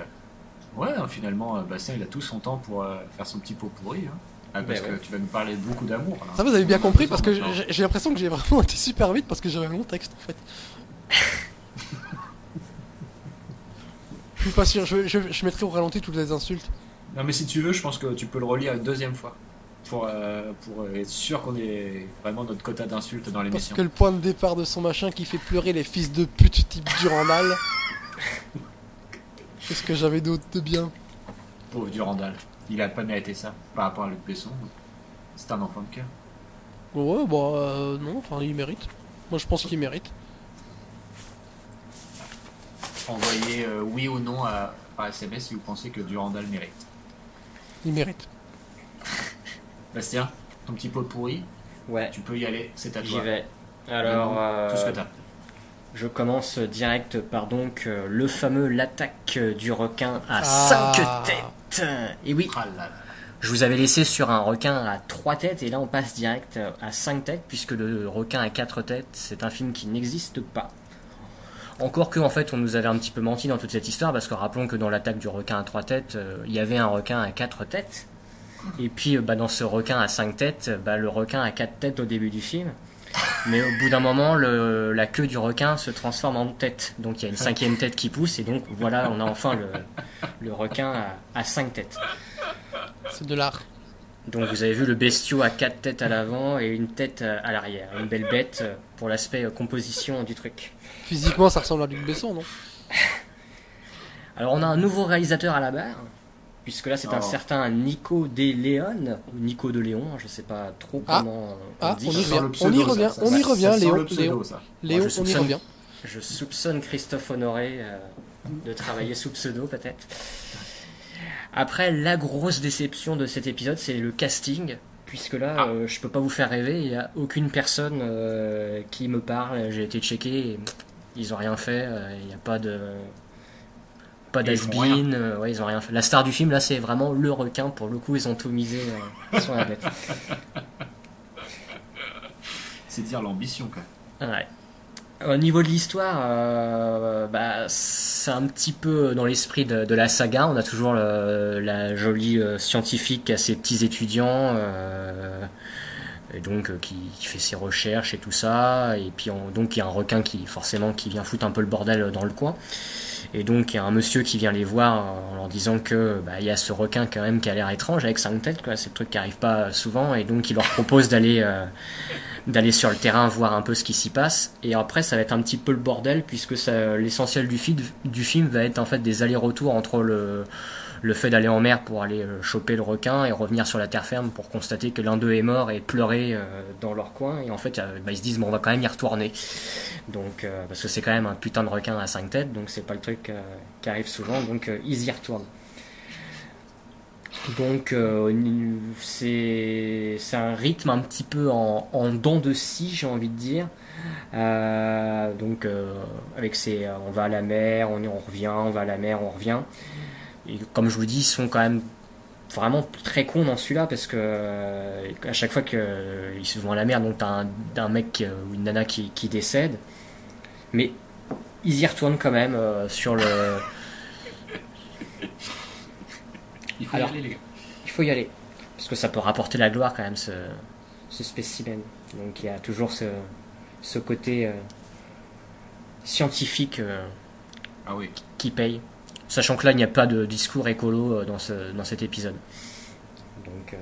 Ouais, finalement, Bastien, il a tout son temps pour faire son petit pot pourri. Hein. Parce que tu vas nous parler beaucoup d'amour. Ça, vous avez bien compris, parce que j'ai l'impression que j'ai vraiment été super vite, parce que j'avais un long texte, en fait. Je suis pas sûr, je mettrai au ralenti toutes les insultes. Non, mais si tu veux, je pense que tu peux le relire une deuxième fois. Pour être sûr qu'on ait vraiment notre quota d'insultes dans l'émission. Parce que le point de départ de son machin qui fait pleurer les fils de pute type Durandal. Qu'est-ce que j'avais d'autre de bien? Pauvre Durandal, il a pas mérité ça par rapport à Luc Besson. C'est un enfant de cœur. Ouais, bah non, enfin il mérite. Moi je pense qu'il mérite. Envoyez oui ou non par SMS si vous pensez que Durandal mérite. Il mérite. Bastien, ton petit pot pourri. Ouais. Tu peux y aller, c'est à toi. J'y vais. Alors, tout ce que t'as. Je commence direct par donc le fameux l'attaque du requin à 5 têtes. Et oui, Ah là là. je vous avais laissé sur un requin à 3 têtes et là on passe direct à 5 têtes puisque le requin à 4 têtes c'est un film qui n'existe pas. Encore que en fait on nous avait un petit peu menti dans toute cette histoire parce que rappelons que dans l'attaque du requin à 3 têtes il y avait un requin à 4 têtes et puis dans ce requin à 5 têtes le requin a 4 têtes au début du film. Mais au bout d'un moment, la queue du requin se transforme en tête. Donc il y a une 5e tête qui pousse et donc voilà, on a enfin le requin à 5 têtes. C'est de l'art. Donc vous avez vu le bestiau à 4 têtes à l'avant et une tête à l'arrière. Une belle bête pour l'aspect composition du truc. Physiquement, ça ressemble à Luc Besson, non? Alors on a un nouveau réalisateur à la barre. Puisque là c'est un certain Nico De Leon, ou Nico de Léon, je sais pas trop comment on dit. On y revient, Léon, on y revient. Je soupçonne Christophe Honoré de travailler sous pseudo peut-être. Après, la grosse déception de cet épisode, c'est le casting. Puisque là, je peux pas vous faire rêver, il n'y a aucune personne qui me parle. J'ai été checké, et ils ont rien fait, il n'y a pas de... Pas d'has-been, ils ont rien fait. La star du film, là, c'est vraiment le requin. Pour le coup, ils ont tout misé sur la bête. C'est dire l'ambition, quoi. Ouais. Au niveau de l'histoire, c'est un petit peu dans l'esprit de la saga. On a toujours la jolie scientifique à ses petits étudiants, et donc qui fait ses recherches et tout ça. Et puis donc il y a un requin qui vient foutre un peu le bordel dans le coin. Et donc il y a un monsieur qui vient les voir en leur disant que il y a ce requin quand même qui a l'air étrange avec 5 têtes, quoi. C'est le truc qui arrive pas souvent, et donc il leur propose d'aller sur le terrain voir un peu ce qui s'y passe. Et après ça va être un petit peu le bordel puisque l'essentiel du film va être en fait des allers-retours entre le fait d'aller en mer pour aller choper le requin et revenir sur la terre ferme pour constater que l'un d'eux est mort et pleurer dans leur coin. Et en fait, ils se disent, bon, on va quand même y retourner. Donc, parce que c'est quand même un putain de requin à 5 têtes, donc c'est pas le truc qui arrive souvent, donc ils y retournent. Donc, c'est un rythme un petit peu en dents de scie, j'ai envie de dire. Donc, avec on va à la mer, on revient, on va à la mer, on revient. Et comme je vous dis, ils sont quand même vraiment très cons dans celui-là parce que à chaque fois qu'ils se vont à la mer, donc t'as un mec ou une nana qui décède, mais ils y retournent quand même sur le. Il faut y aller, les gars. Il faut y aller parce que ça peut rapporter la gloire quand même ce spécimen. Donc il y a toujours ce côté scientifique qui paye. Sachant que là, il n'y a pas de discours écolo dans cet épisode. Donc,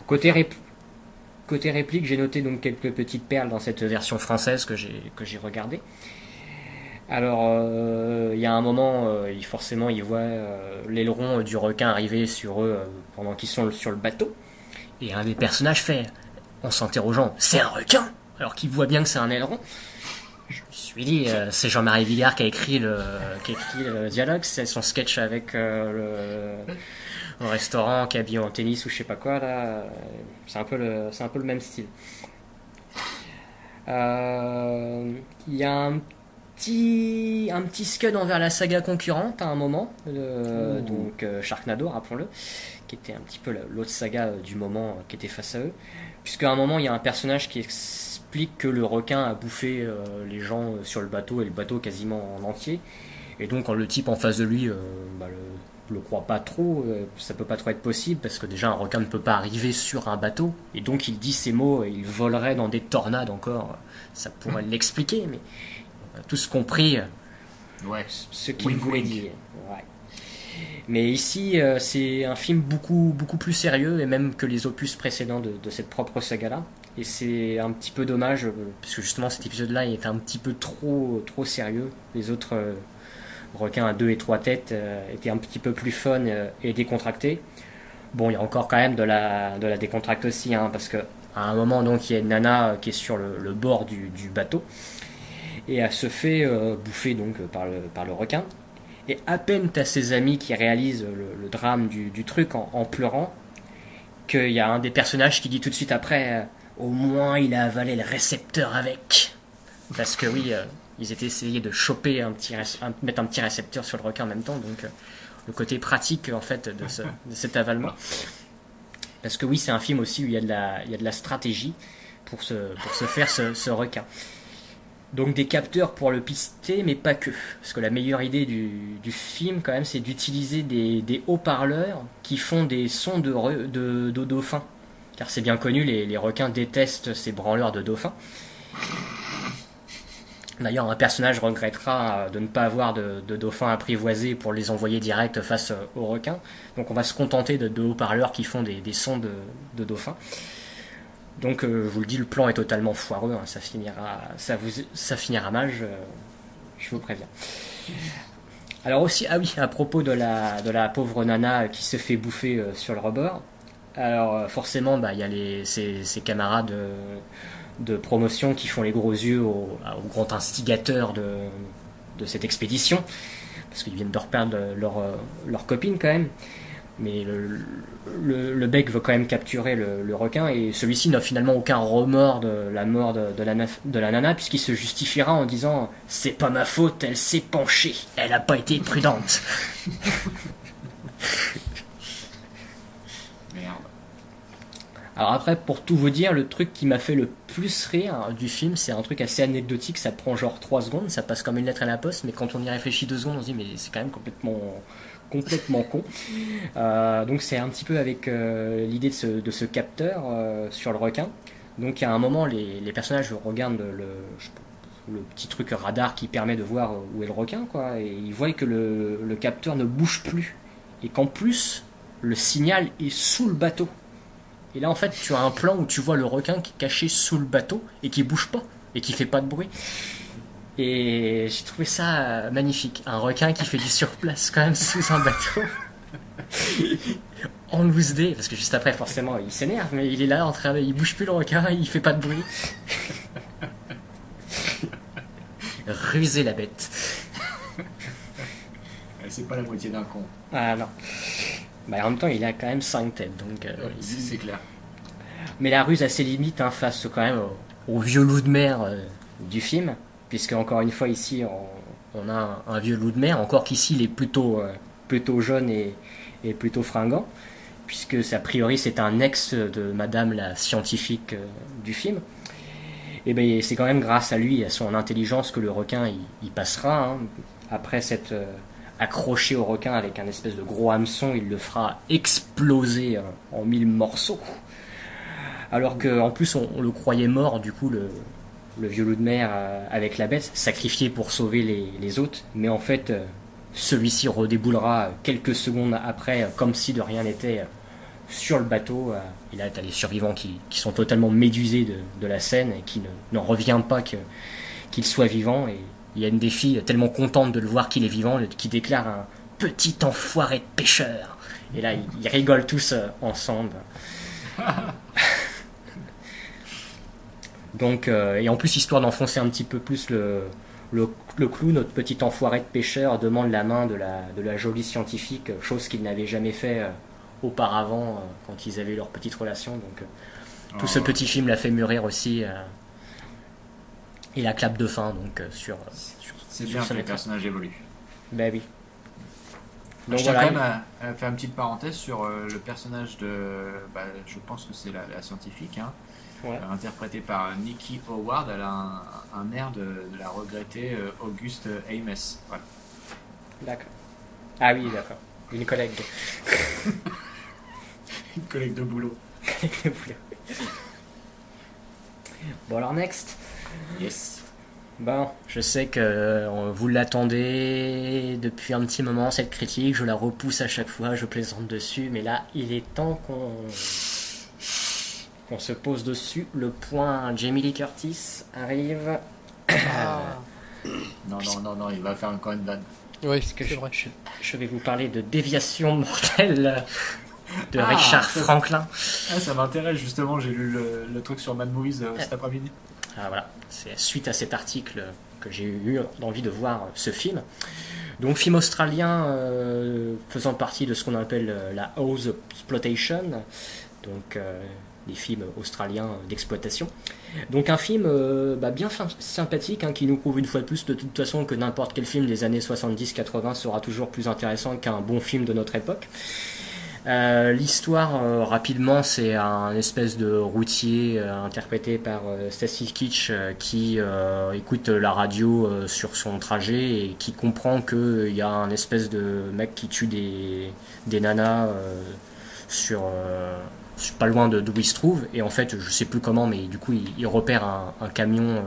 côté réplique, j'ai noté donc quelques petites perles dans cette version française que j'ai regardée. Alors, il y a un moment, forcément, ils voient l'aileron du requin arriver sur eux pendant qu'ils sont sur le bateau. Et un des personnages fait, en s'interrogeant, c'est un requin, alors qu'il voit bien que c'est un aileron. Je me suis dit, c'est Jean-Marie Bigard qui a écrit le dialogue, c'est son sketch avec le restaurant qui est habillé en tennis ou je sais pas quoi là. C'est un peu le même style. Il y a un petit scud envers la saga concurrente à un moment, donc Sharknado, rappelons-le, qui était un petit peu l'autre saga du moment qui était face à eux, puisqu'à un moment il y a un personnage qui explique que le requin a bouffé les gens sur le bateau et le bateau quasiment en entier, et donc quand le type en face de lui le croit pas trop, ça peut pas trop être possible parce que déjà un requin ne peut pas arriver sur un bateau, et donc il dit ces mots et il volerait dans des tornades encore, ça pourrait l'expliquer, mais on a tous compris ce qu'il voulait dire. Ouais. Mais ici c'est un film beaucoup plus sérieux, et même que les opus précédents de cette propre saga là. Et c'est un petit peu dommage, parce que justement cet épisode-là il était un petit peu trop sérieux. Les autres requins à 2 et 3 têtes étaient un petit peu plus fun et décontractés. Bon, il y a encore quand même de la décontracte aussi, hein, parce qu'à un moment, donc, il y a une nana qui est sur le bord du bateau, et elle se fait bouffer donc, par le requin. Et à peine t'as ses amis qui réalisent le drame du truc en pleurant, qu'il y a un des personnages qui dit tout de suite après... Au moins, il a avalé le récepteur avec. Parce que oui, ils étaient essayés de choper mettre un petit récepteur sur le requin en même temps, donc le côté pratique en fait de cet avalement. Parce que oui, c'est un film aussi où il y a de la stratégie pour se faire ce requin. Donc des capteurs pour le pister, mais pas que. Parce que la meilleure idée du film, quand même, c'est d'utiliser des haut-parleurs qui font des sons de dauphins. Car c'est bien connu, les requins détestent ces branleurs de dauphins. D'ailleurs, un personnage regrettera de ne pas avoir de dauphins apprivoisés pour les envoyer direct face aux requins. Donc on va se contenter de haut-parleurs qui font des sons de dauphins. Donc, je vous le dis, le plan est totalement foireux, hein, ça finira mal, je vous préviens. Alors aussi, ah oui, à propos de la pauvre nana qui se fait bouffer sur le rebord, alors forcément, il y a ses camarades de promotion qui font les gros yeux au grand instigateur de cette expédition, parce qu'ils viennent de reperdre leur copine quand même. Mais le bec veut quand même capturer le requin et celui-ci n'a finalement aucun remords de la mort de la nana puisqu'il se justifiera en disant « C'est pas ma faute, elle s'est penchée, elle a pas été prudente. » Merde. Alors après, pour tout vous dire, le truc qui m'a fait le plus rire du film, c'est un truc assez anecdotique, ça prend genre 3 secondes, ça passe comme une lettre à la poste, mais quand on y réfléchit 2 secondes, on se dit « Mais c'est quand même complètement con. » Donc c'est un petit peu avec l'idée de ce capteur sur le requin. Donc à un moment les personnages regardent le petit truc radar qui permet de voir où est le requin, quoi, et ils voient que le capteur ne bouge plus et qu'en plus le signal est sous le bateau. Et là en fait tu as un plan où tu vois le requin qui est caché sous le bateau et qui bouge pas et qui fait pas de bruit. Et j'ai trouvé ça magnifique. Un requin qui fait du surplace quand même sous un bateau. En loose day, parce que juste après forcément il s'énerve, mais il est là il bouge plus le requin, il fait pas de bruit. Rusé la bête. C'est pas la moitié d'un con. Ah non. En même temps il a quand même 5 têtes, donc c'est clair. Mais la ruse a ses limites, hein, face quand même au vieux loup de mer du film. Puisque encore une fois ici on a un vieux loup de mer, encore qu'ici il est plutôt jeune et plutôt fringant, puisque a priori c'est un ex de madame la scientifique du film. Et c'est quand même grâce à lui et à son intelligence que le requin il passera, hein. Après s'être accroché au requin avec un espèce de gros hameçon, il le fera exploser en 1000 morceaux. Alors qu'en plus on le croyait mort, du coup le vieux loup de mer avec la bête, sacrifié pour sauver les autres, mais en fait celui-ci redéboulera quelques secondes après, comme si de rien n'était, sur le bateau. Et là t'as les survivants qui sont totalement médusés de la scène et qui n'en revient pas qu'il soit vivant. Et il y a une des filles tellement contente de le voir qu'il est vivant qui déclare un petit enfoiré de pêcheur. Et là ils rigolent tous ensemble. Donc, et en plus, histoire d'enfoncer un petit peu plus le clou, notre petit enfoiré de pêcheur demande la main de la jolie scientifique, chose qu'il n'avait jamais fait auparavant quand ils avaient leur petite relation. Donc, tout ce petit film l'a fait mûrir aussi. Et la clap de fin, donc, c'est bien que les personnages évoluent. Ben oui. Donc, je tiens quand même à faire une petite parenthèse sur le personnage je pense que c'est la scientifique, hein. Ouais. Interprétée par Nikki Howard. Elle a un air de la regrettée Auguste Ames. Voilà. D'accord. Ah oui, d'accord. Une collègue. Une collègue de boulot. Bon alors next. Yes. Bon, je sais que vous l'attendez depuis un petit moment cette critique, je la repousse à chaque fois, je plaisante dessus, mais là il est temps qu'on se pose dessus. Le point Jamie Lee Curtis arrive. Non, il va faire encore une vanne. Oui, c'est vrai. Je vais vous parler de Déviation mortelle de Richard Franklin. Ah, ça m'intéresse justement, j'ai lu le truc sur Mad Movies cet après-midi. Ah voilà, c'est suite à cet article que j'ai eu envie de voir ce film. Donc film australien faisant partie de ce qu'on appelle la house exploitation. Donc films australiens d'exploitation. Donc un film bien sympathique, hein, qui nous prouve une fois de plus de toute façon que n'importe quel film des années 70-80 sera toujours plus intéressant qu'un bon film de notre époque. L'histoire, rapidement, c'est un espèce de routier interprété par Stacy Keach qui écoute la radio sur son trajet et qui comprend qu'il y a un espèce de mec qui tue des nanas pas loin d'où il se trouve, et en fait je sais plus comment, mais du coup il repère un camion.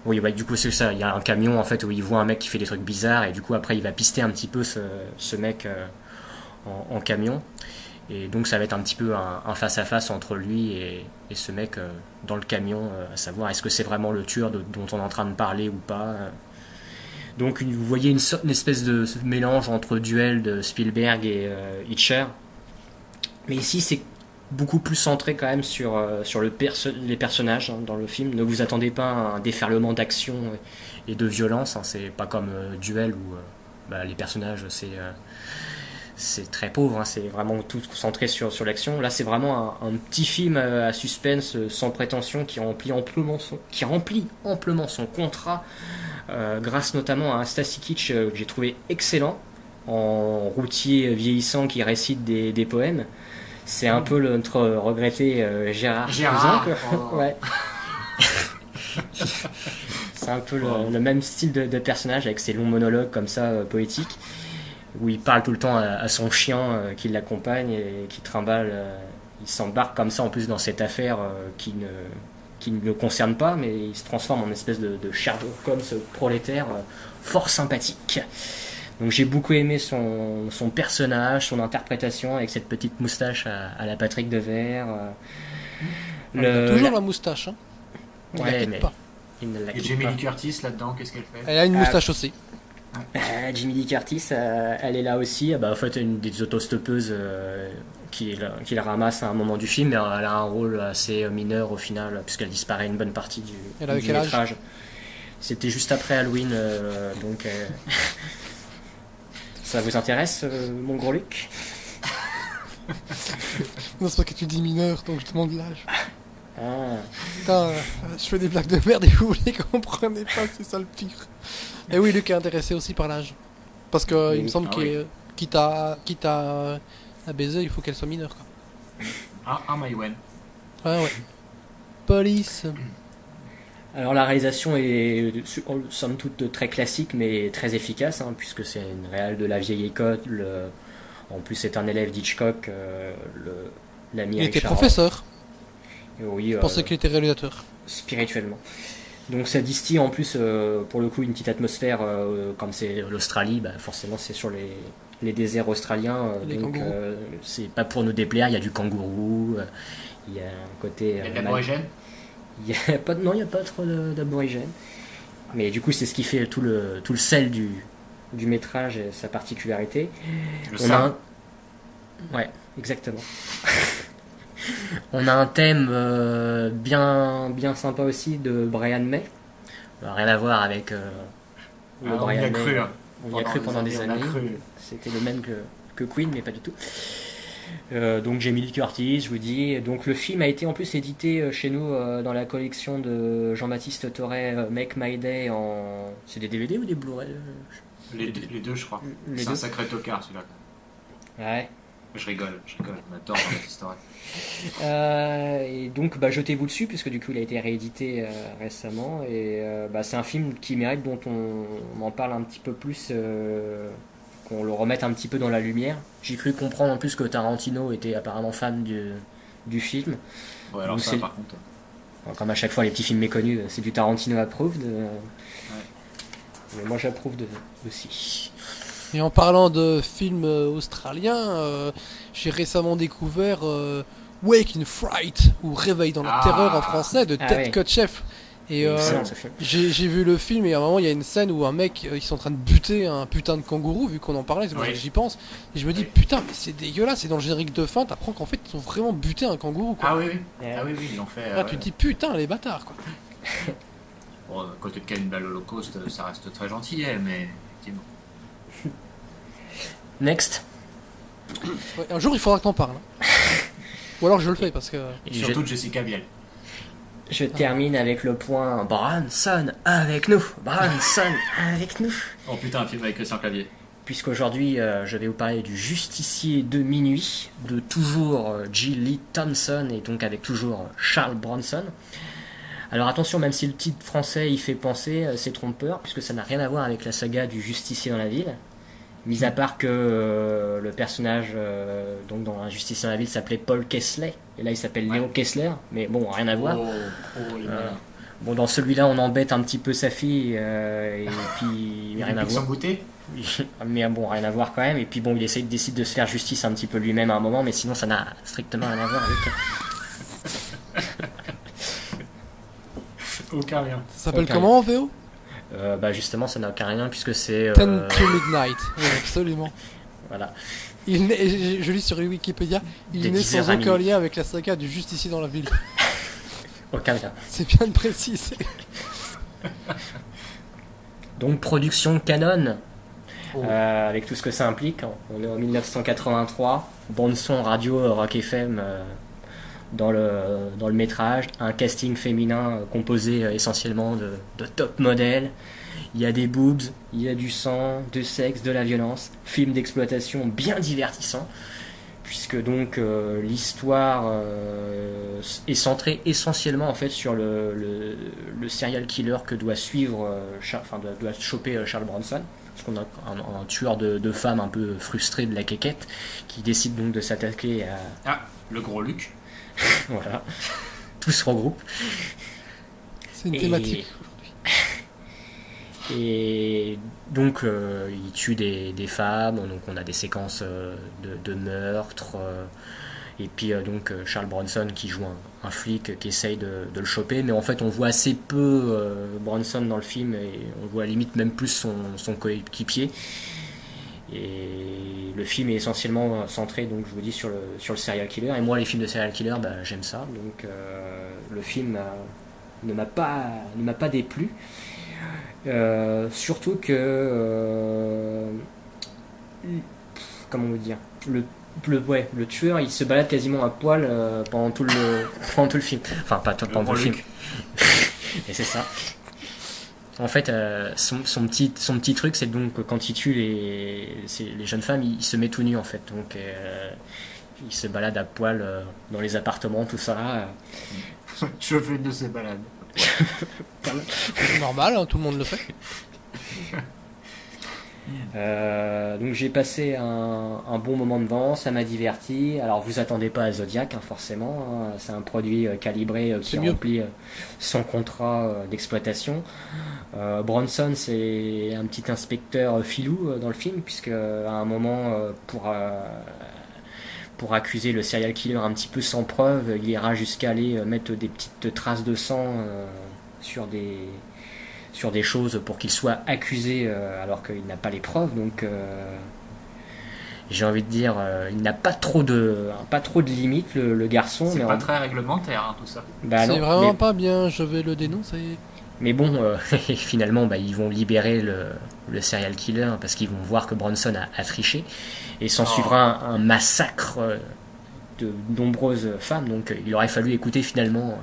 Oui, bah, du coup c'est ça, il y a un camion en fait où il voit un mec qui fait des trucs bizarres, et du coup après il va pister un petit peu ce mec en camion, et donc ça va être un petit peu un face à face entre lui et ce mec dans le camion, à savoir est-ce que c'est vraiment le tueur dont on est en train de parler ou pas. Donc vous voyez une espèce de mélange entre Duel de Spielberg et Hitcher, mais ici c'est beaucoup plus centré quand même sur les personnages, hein, dans le film. Ne vous attendez pas à un déferlement d'action et de violence, hein. C'est pas comme Duel où les personnages c'est très pauvre, hein. C'est vraiment tout centré sur l'action. Là c'est vraiment un petit film à suspense sans prétention qui remplit amplement son contrat, grâce notamment à un Stacy Keach que j'ai trouvé excellent, en routier vieillissant qui récite des poèmes. C'est un peu notre regretté Gérard Cousin, oh. Ouais. C'est un peu le même style de personnage, avec ses longs monologues comme ça, poétiques, où il parle tout le temps à son chien qui l'accompagne et qui trimballe. Il s'embarque comme ça en plus dans cette affaire qui ne le concerne pas, mais il se transforme en espèce de Sherlock Holmes prolétaire fort sympathique. Donc j'ai beaucoup aimé son personnage, son interprétation avec cette petite moustache à la Patrick Devers. Il a toujours la moustache, hein. Ouais, mais pas. Il ne la Et quitte Jamie pas. Lee Curtis là-dedans, qu'est-ce qu'elle fait? Elle a une moustache aussi. Jamie Lee Curtis, elle est là aussi. En fait, une des autostoppeuses qui la ramasse à un moment du film, mais elle a un rôle assez mineur au final, puisqu'elle disparaît une bonne partie du métrage. C'était juste après Halloween, donc... Ça vous intéresse, mon gros Luc? Non, c'est pas que tu dis mineur, donc je demande l'âge. Ah. Putain, je fais des blagues de merde et vous les comprenez pas, c'est ça le pire. Et oui, Luc est intéressé aussi par l'âge. Parce que il me semble quitte à baiser, il faut qu'elle soit mineure, quoi. Maïwen. Ouais. Police. Alors la réalisation est somme toute très classique mais très efficace, hein, puisque c'est une réal de la vieille école. En plus c'est un élève d'Hitchcock, l'ami Il était Richard. professeur. Oui, je pensais qu'il était réalisateur. Spirituellement. Donc ça distille en plus pour le coup une petite atmosphère, comme c'est l'Australie, forcément c'est sur les déserts australiens, donc c'est pas pour nous déplaire, il y a du kangourou, il y a un côté... Il y a de l'aborigène. Il n'y a pas trop d'aborigènes. Mais du coup, c'est ce qui fait tout le sel du métrage et sa particularité. Ouais, exactement. On a un thème bien sympa aussi de Brian May. Rien à voir avec le Brian May. On y a cru pendant des années. C'était le même que Queen, mais pas du tout. Donc Jamie Lee Curtis, je vous dis. Donc le film a été en plus édité chez nous dans la collection de Jean-Baptiste Torret, Make My Day en... C'est des DVD ou des Blu-ray? Les deux, je crois. C'est un sacré tocard celui-là. Ouais. Je rigole, on adore Jean-Baptiste Torret. Et donc jetez-vous dessus, puisque du coup il a été réédité récemment, et c'est un film qui mérite, dont on en parle un petit peu plus, qu'on le remette un petit peu dans la lumière. J'ai cru comprendre en plus que Tarantino était apparemment fan du film. Ouais, alors donc ça par contre... Comme à chaque fois les petits films méconnus, c'est du Tarantino approved. Ouais. Mais moi j'approuve aussi. Et en parlant de films australiens, j'ai récemment découvert Wake in Fright, ou Réveil dans la terreur en français, de Ted Kotcheff. Et j'ai vu le film, et à un moment il y a une scène où un mec, ils sont en train de buter un putain de kangourou, vu qu'on en parlait, c'est pour ça que j'y pense. Et je me dis, putain, mais c'est dégueulasse, c'est dans le générique de fin, t'apprends qu'en fait ils ont vraiment buté un kangourou, quoi. Ah oui, ils l'ont fait. Là tu te dis, putain, les bâtards, quoi. Bon, à côté de Cannibal Holocaust, ça reste très gentil, mais effectivement. Next. Ouais, un jour il faudra que t'en parles. Ou alors je le fais parce que... Surtout Jessica Biel. Je termine avec le point Bronson avec nous. Bronson avec nous. Oh putain, un film avec Christian Clavier. Puisqu'aujourd'hui, je vais vous parler du Justicier de minuit, de toujours G. Lee Thompson, et donc avec toujours Charles Bronson. Alors attention, même si le titre français y fait penser, c'est trompeur, puisque ça n'a rien à voir avec la saga du Justicier dans la ville. Mis à part que le personnage donc dans un Justicier dans la ville s'appelait Paul Kessler, et là il s'appelle Léo Kessler, mais bon, rien à voir. Bon, dans celui-là, on embête un petit peu sa fille, et puis rien à voir. Mais bon, rien à voir quand même. Et puis bon, il décide de se faire justice un petit peu lui-même à un moment, mais sinon ça n'a strictement rien à voir avec. Aucun lien. Ça s'appelle comment en VO? Bah justement, ça n'a aucun lien puisque c'est. 10 to Midnight. Oui, absolument. Voilà. Je lis sur Wikipédia, il n'est sans aucun lien avec la saga du Justicier dans la ville. Aucun lien. C'est bien de préciser. Donc production Canon. Avec tout ce que ça implique. On est en 1983, bande son radio Rock FM dans le métrage, un casting féminin composé essentiellement de top modèles. Il y a des boobs, il y a du sang, du sexe, de la violence, film d'exploitation bien divertissant, puisque donc l'histoire est centrée essentiellement en fait sur le serial killer que doit suivre, doit choper Charles Bronson. Parce qu'on a un tueur de femmes un peu frustré de la quéquette qui décide donc de s'attaquer à... Ah, le gros Luc. Voilà. Tout se regroupe. C'est une thématique. Et donc il tue des femmes, donc on a des séquences de meurtres. Et puis donc Charles Bronson qui joue un flic qui essaye de le choper, mais en fait on voit assez peu Bronson dans le film, et on voit limite même plus son coéquipier. Et le film est essentiellement centré, donc je vous dis, sur le serial killer, et moi les films de serial killer, bah, j'aime ça, donc le film ne m'a pas déplu, surtout que comment vous dire, le tueur il se balade quasiment à poil pendant tout le film. Enfin, pas pendant tout le film. Et c'est ça. En fait, son petit truc, c'est donc quand il tue les jeunes femmes, il se met tout nu en fait. Donc il se balade à poil dans les appartements, tout ça. Je fais de ces balades. C'est normal, hein, tout le monde le fait. Donc j'ai passé un bon moment devant, ça m'a diverti. Alors vous attendez pas à Zodiac, hein, forcément, hein. C'est un produit calibré qui remplit son contrat d'exploitation. Bronson, c'est un petit inspecteur filou dans le film, puisque à un moment pour accuser le serial killer un petit peu sans preuve, il ira jusqu'à aller mettre des petites traces de sang sur des choses pour qu'il soit accusé alors qu'il n'a pas les preuves. Donc j'ai envie de dire, il n'a pas trop de limites, le garçon. C'est pas très réglementaire, hein, tout ça. Bah, c'est vraiment pas bien, je vais le dénoncer. Mais bon, finalement, ils vont libérer le serial killer parce qu'ils vont voir que Bronson a triché, et s'en suivra un massacre de nombreuses femmes. Donc il aurait fallu écouter finalement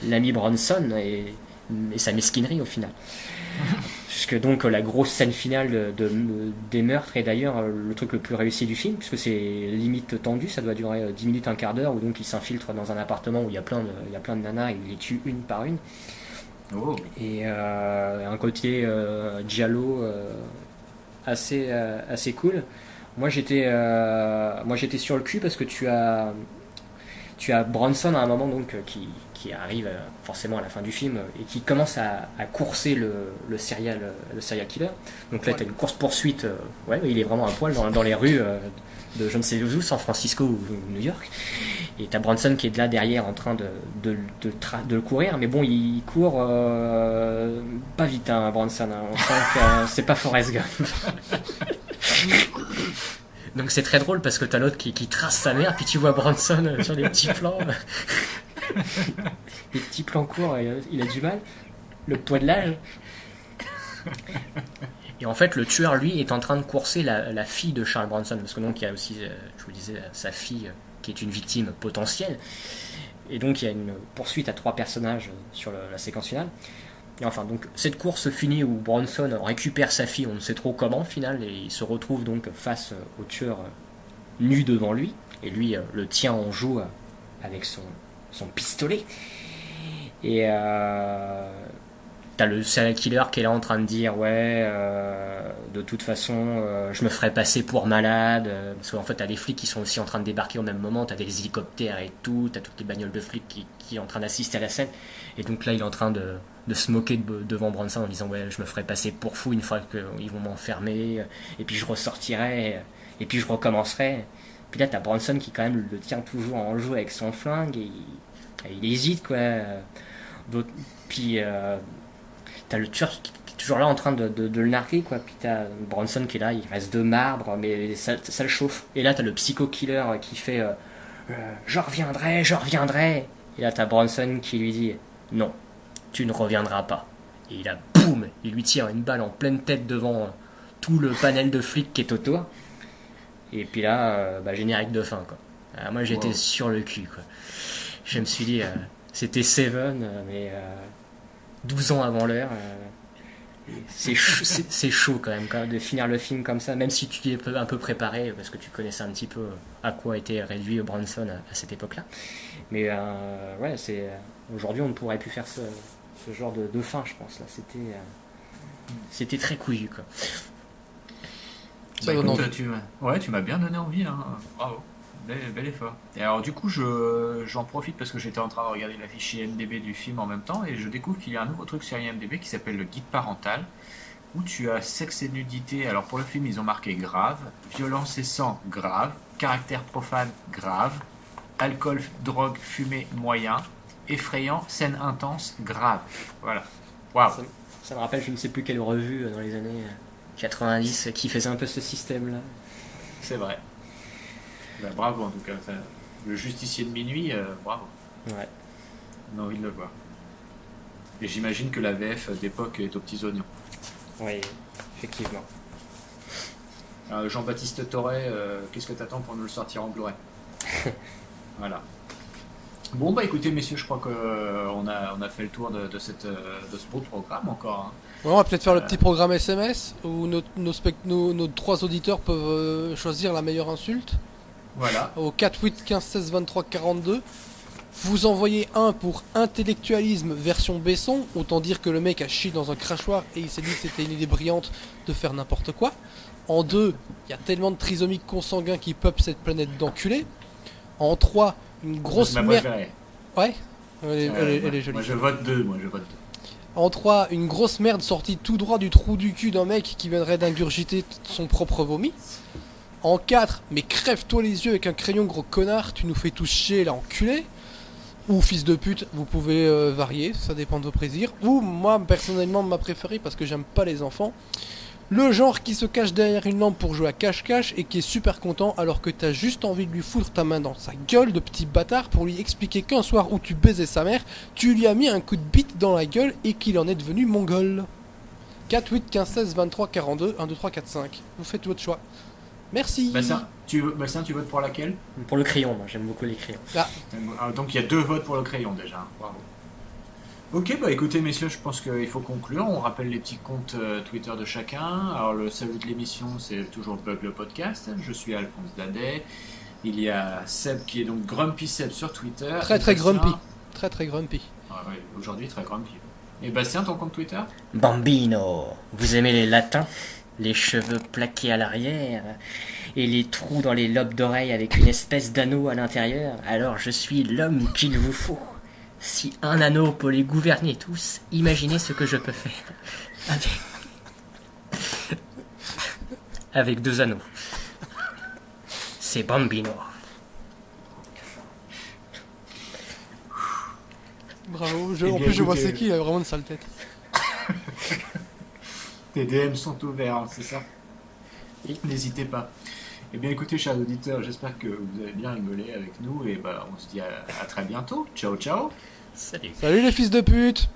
l'ami Bronson et sa mesquinerie au final. Puisque donc la grosse scène finale des meurtres est d'ailleurs le truc le plus réussi du film, puisque c'est limite tendu, ça doit durer 10 minutes, un quart d'heure, où donc il s'infiltre dans un appartement où il y a plein de nanas, et il les tue une par une. Oh. Et un côté giallo assez cool. Moi j'étais sur le cul parce que tu as Bronson à un moment donc qui arrive forcément à la fin du film et qui commence à courser le serial killer. Donc là tu as une course poursuite, il est vraiment à poil dans les rues de je ne sais où, San Francisco ou New York, et t'as Bronson qui est là derrière en train de courir, mais bon il court pas vite, hein, Bronson, hein. On sent que c'est pas Forrest Gump. Donc c'est très drôle parce que t'as l'autre qui trace sa mère, puis tu vois Bronson sur les petits plans des petits plans courts, et il a du mal, le poids de l'âge. Et en fait, le tueur, lui, est en train de courser la fille de Charles Bronson, parce que donc il y a aussi, je vous disais, sa fille qui est une victime potentielle. Et donc il y a une poursuite à 3 personnages sur la séquence finale. Et enfin, donc cette course finit où Bronson récupère sa fille, on ne sait trop comment, au final, et il se retrouve donc face au tueur nu devant lui, et lui le tient en joue avec son pistolet. Et t'as le serial killer qui est là en train de dire de toute façon je me ferais passer pour malade, parce qu'en fait t'as les flics qui sont aussi en train de débarquer au même moment, t'as des hélicoptères et tout, t'as toutes les bagnoles de flics qui sont en train d'assister à la scène, et donc là il est en train de se moquer devant Bronson en disant je me ferais passer pour fou une fois qu'ils vont m'enfermer, et puis je ressortirai, et puis je recommencerai. Puis là t'as Bronson qui quand même le tient toujours en joue avec son flingue, et il hésite quoi. Puis t'as le tueur qui est toujours là en train de le narguer quoi. Puis t'as Bronson qui est là, il reste de marbre, mais ça le chauffe. Et là t'as le psycho-killer qui fait je reviendrai. Et là t'as Bronson qui lui dit non, tu ne reviendras pas. Et là boum, il lui tire une balle en pleine tête devant tout le panel de flics qui est autour. Et puis là générique de fin quoi. Alors, moi j'étais sur le cul quoi. Je me suis dit c'était Seven mais 12 ans avant l'heure. C'est chaud quand même de finir le film comme ça, même si tu es un peu préparé parce que tu connaissais un petit peu à quoi était réduit Bronson à cette époque-là. Mais aujourd'hui on ne pourrait plus faire ce genre de fin, je pense. Là, c'était très couillu quoi. Écoute, tu m'as bien donné envie, hein. Bravo. Bel effort. Et alors du coup j'en profite parce que j'étais en train de regarder la fiche IMDb du film en même temps et je découvre qu'il y a un nouveau truc sur IMDb qui s'appelle le guide parental où tu as sexe et nudité. Alors pour le film ils ont marqué grave, violence et sang grave, caractère profane grave, alcool, drogue, fumée moyen, effrayant, scène intense grave. Voilà. Waouh. Ça me rappelle je ne sais plus quelle revue dans les années 90 qui faisait un peu ce système là. C'est vrai. Bravo en tout cas, le justicier de minuit, bravo. Ouais. On a envie de le voir. Et j'imagine que la VF d'époque est aux petits oignons. Oui, effectivement. Alors, Jean-Baptiste Torret, qu'est-ce que t'attends pour nous le sortir en Blu-ray? Voilà. Bon écoutez messieurs, je crois qu'on a fait le tour de ce beau programme encore. Hein. Ouais, on va peut-être faire le petit programme SMS où nos 3 auditeurs peuvent choisir la meilleure insulte. Voilà. Au 4, 8, 15, 16, 23, 42. Vous envoyez un pour intellectualisme version Besson. Autant dire que le mec a chié dans un crachoir et il s'est dit que c'était une idée brillante de faire n'importe quoi. En 2, il y a tellement de trisomiques consanguins qui peuplent cette planète d'enculés. En 3, une grosse merde. Ouais, elle est jolie. Moi je vote 2. En 3, une grosse merde sortie tout droit du trou du cul d'un mec qui viendrait d'ingurgiter son propre vomi. En 4, mais crève-toi les yeux avec un crayon gros connard, tu nous fais tous chier là enculé. Ou fils de pute, vous pouvez varier, ça dépend de vos plaisirs. Ou moi personnellement ma préférée parce que j'aime pas les enfants. Le genre qui se cache derrière une lampe pour jouer à cache-cache et qui est super content alors que t'as juste envie de lui foutre ta main dans sa gueule de petit bâtard pour lui expliquer qu'un soir où tu baisais sa mère, tu lui as mis un coup de bite dans la gueule et qu'il en est devenu mongol. 4, 8, 15, 16, 23, 42, 1, 2, 3, 4, 5. Vous faites votre choix. Merci. Bastien, tu votes pour laquelle? Pour le crayon, moi j'aime beaucoup les crayons. Donc il y a 2 votes pour le crayon déjà. Bravo. Ok, écoutez messieurs, je pense qu'il faut conclure. On rappelle les petits comptes Twitter de chacun. Alors le salut de l'émission, c'est toujours Bug le podcast. Je suis Alphonse Dadet. Il y a Seb qui est donc Grumpy Seb sur Twitter. Très grumpy. Très grumpy. Ouais, aujourd'hui très grumpy. Et Bastien, ton compte Twitter? Bambino, vous aimez les latins? Les cheveux plaqués à l'arrière et les trous dans les lobes d'oreilles avec une espèce d'anneau à l'intérieur, alors je suis l'homme qu'il vous faut. Si un anneau peut les gouverner tous, imaginez ce que je peux faire avec 2 anneaux. C'est Bambino. Bravo, en plus je vois c'est qui, il a vraiment une sale tête. Tes DM sont ouverts, hein, c'est ça? N'hésitez pas. Eh bien écoutez chers auditeurs, j'espère que vous avez bien rigolé avec nous et on se dit à très bientôt. Ciao ciao. Salut. Salut les fils de pute.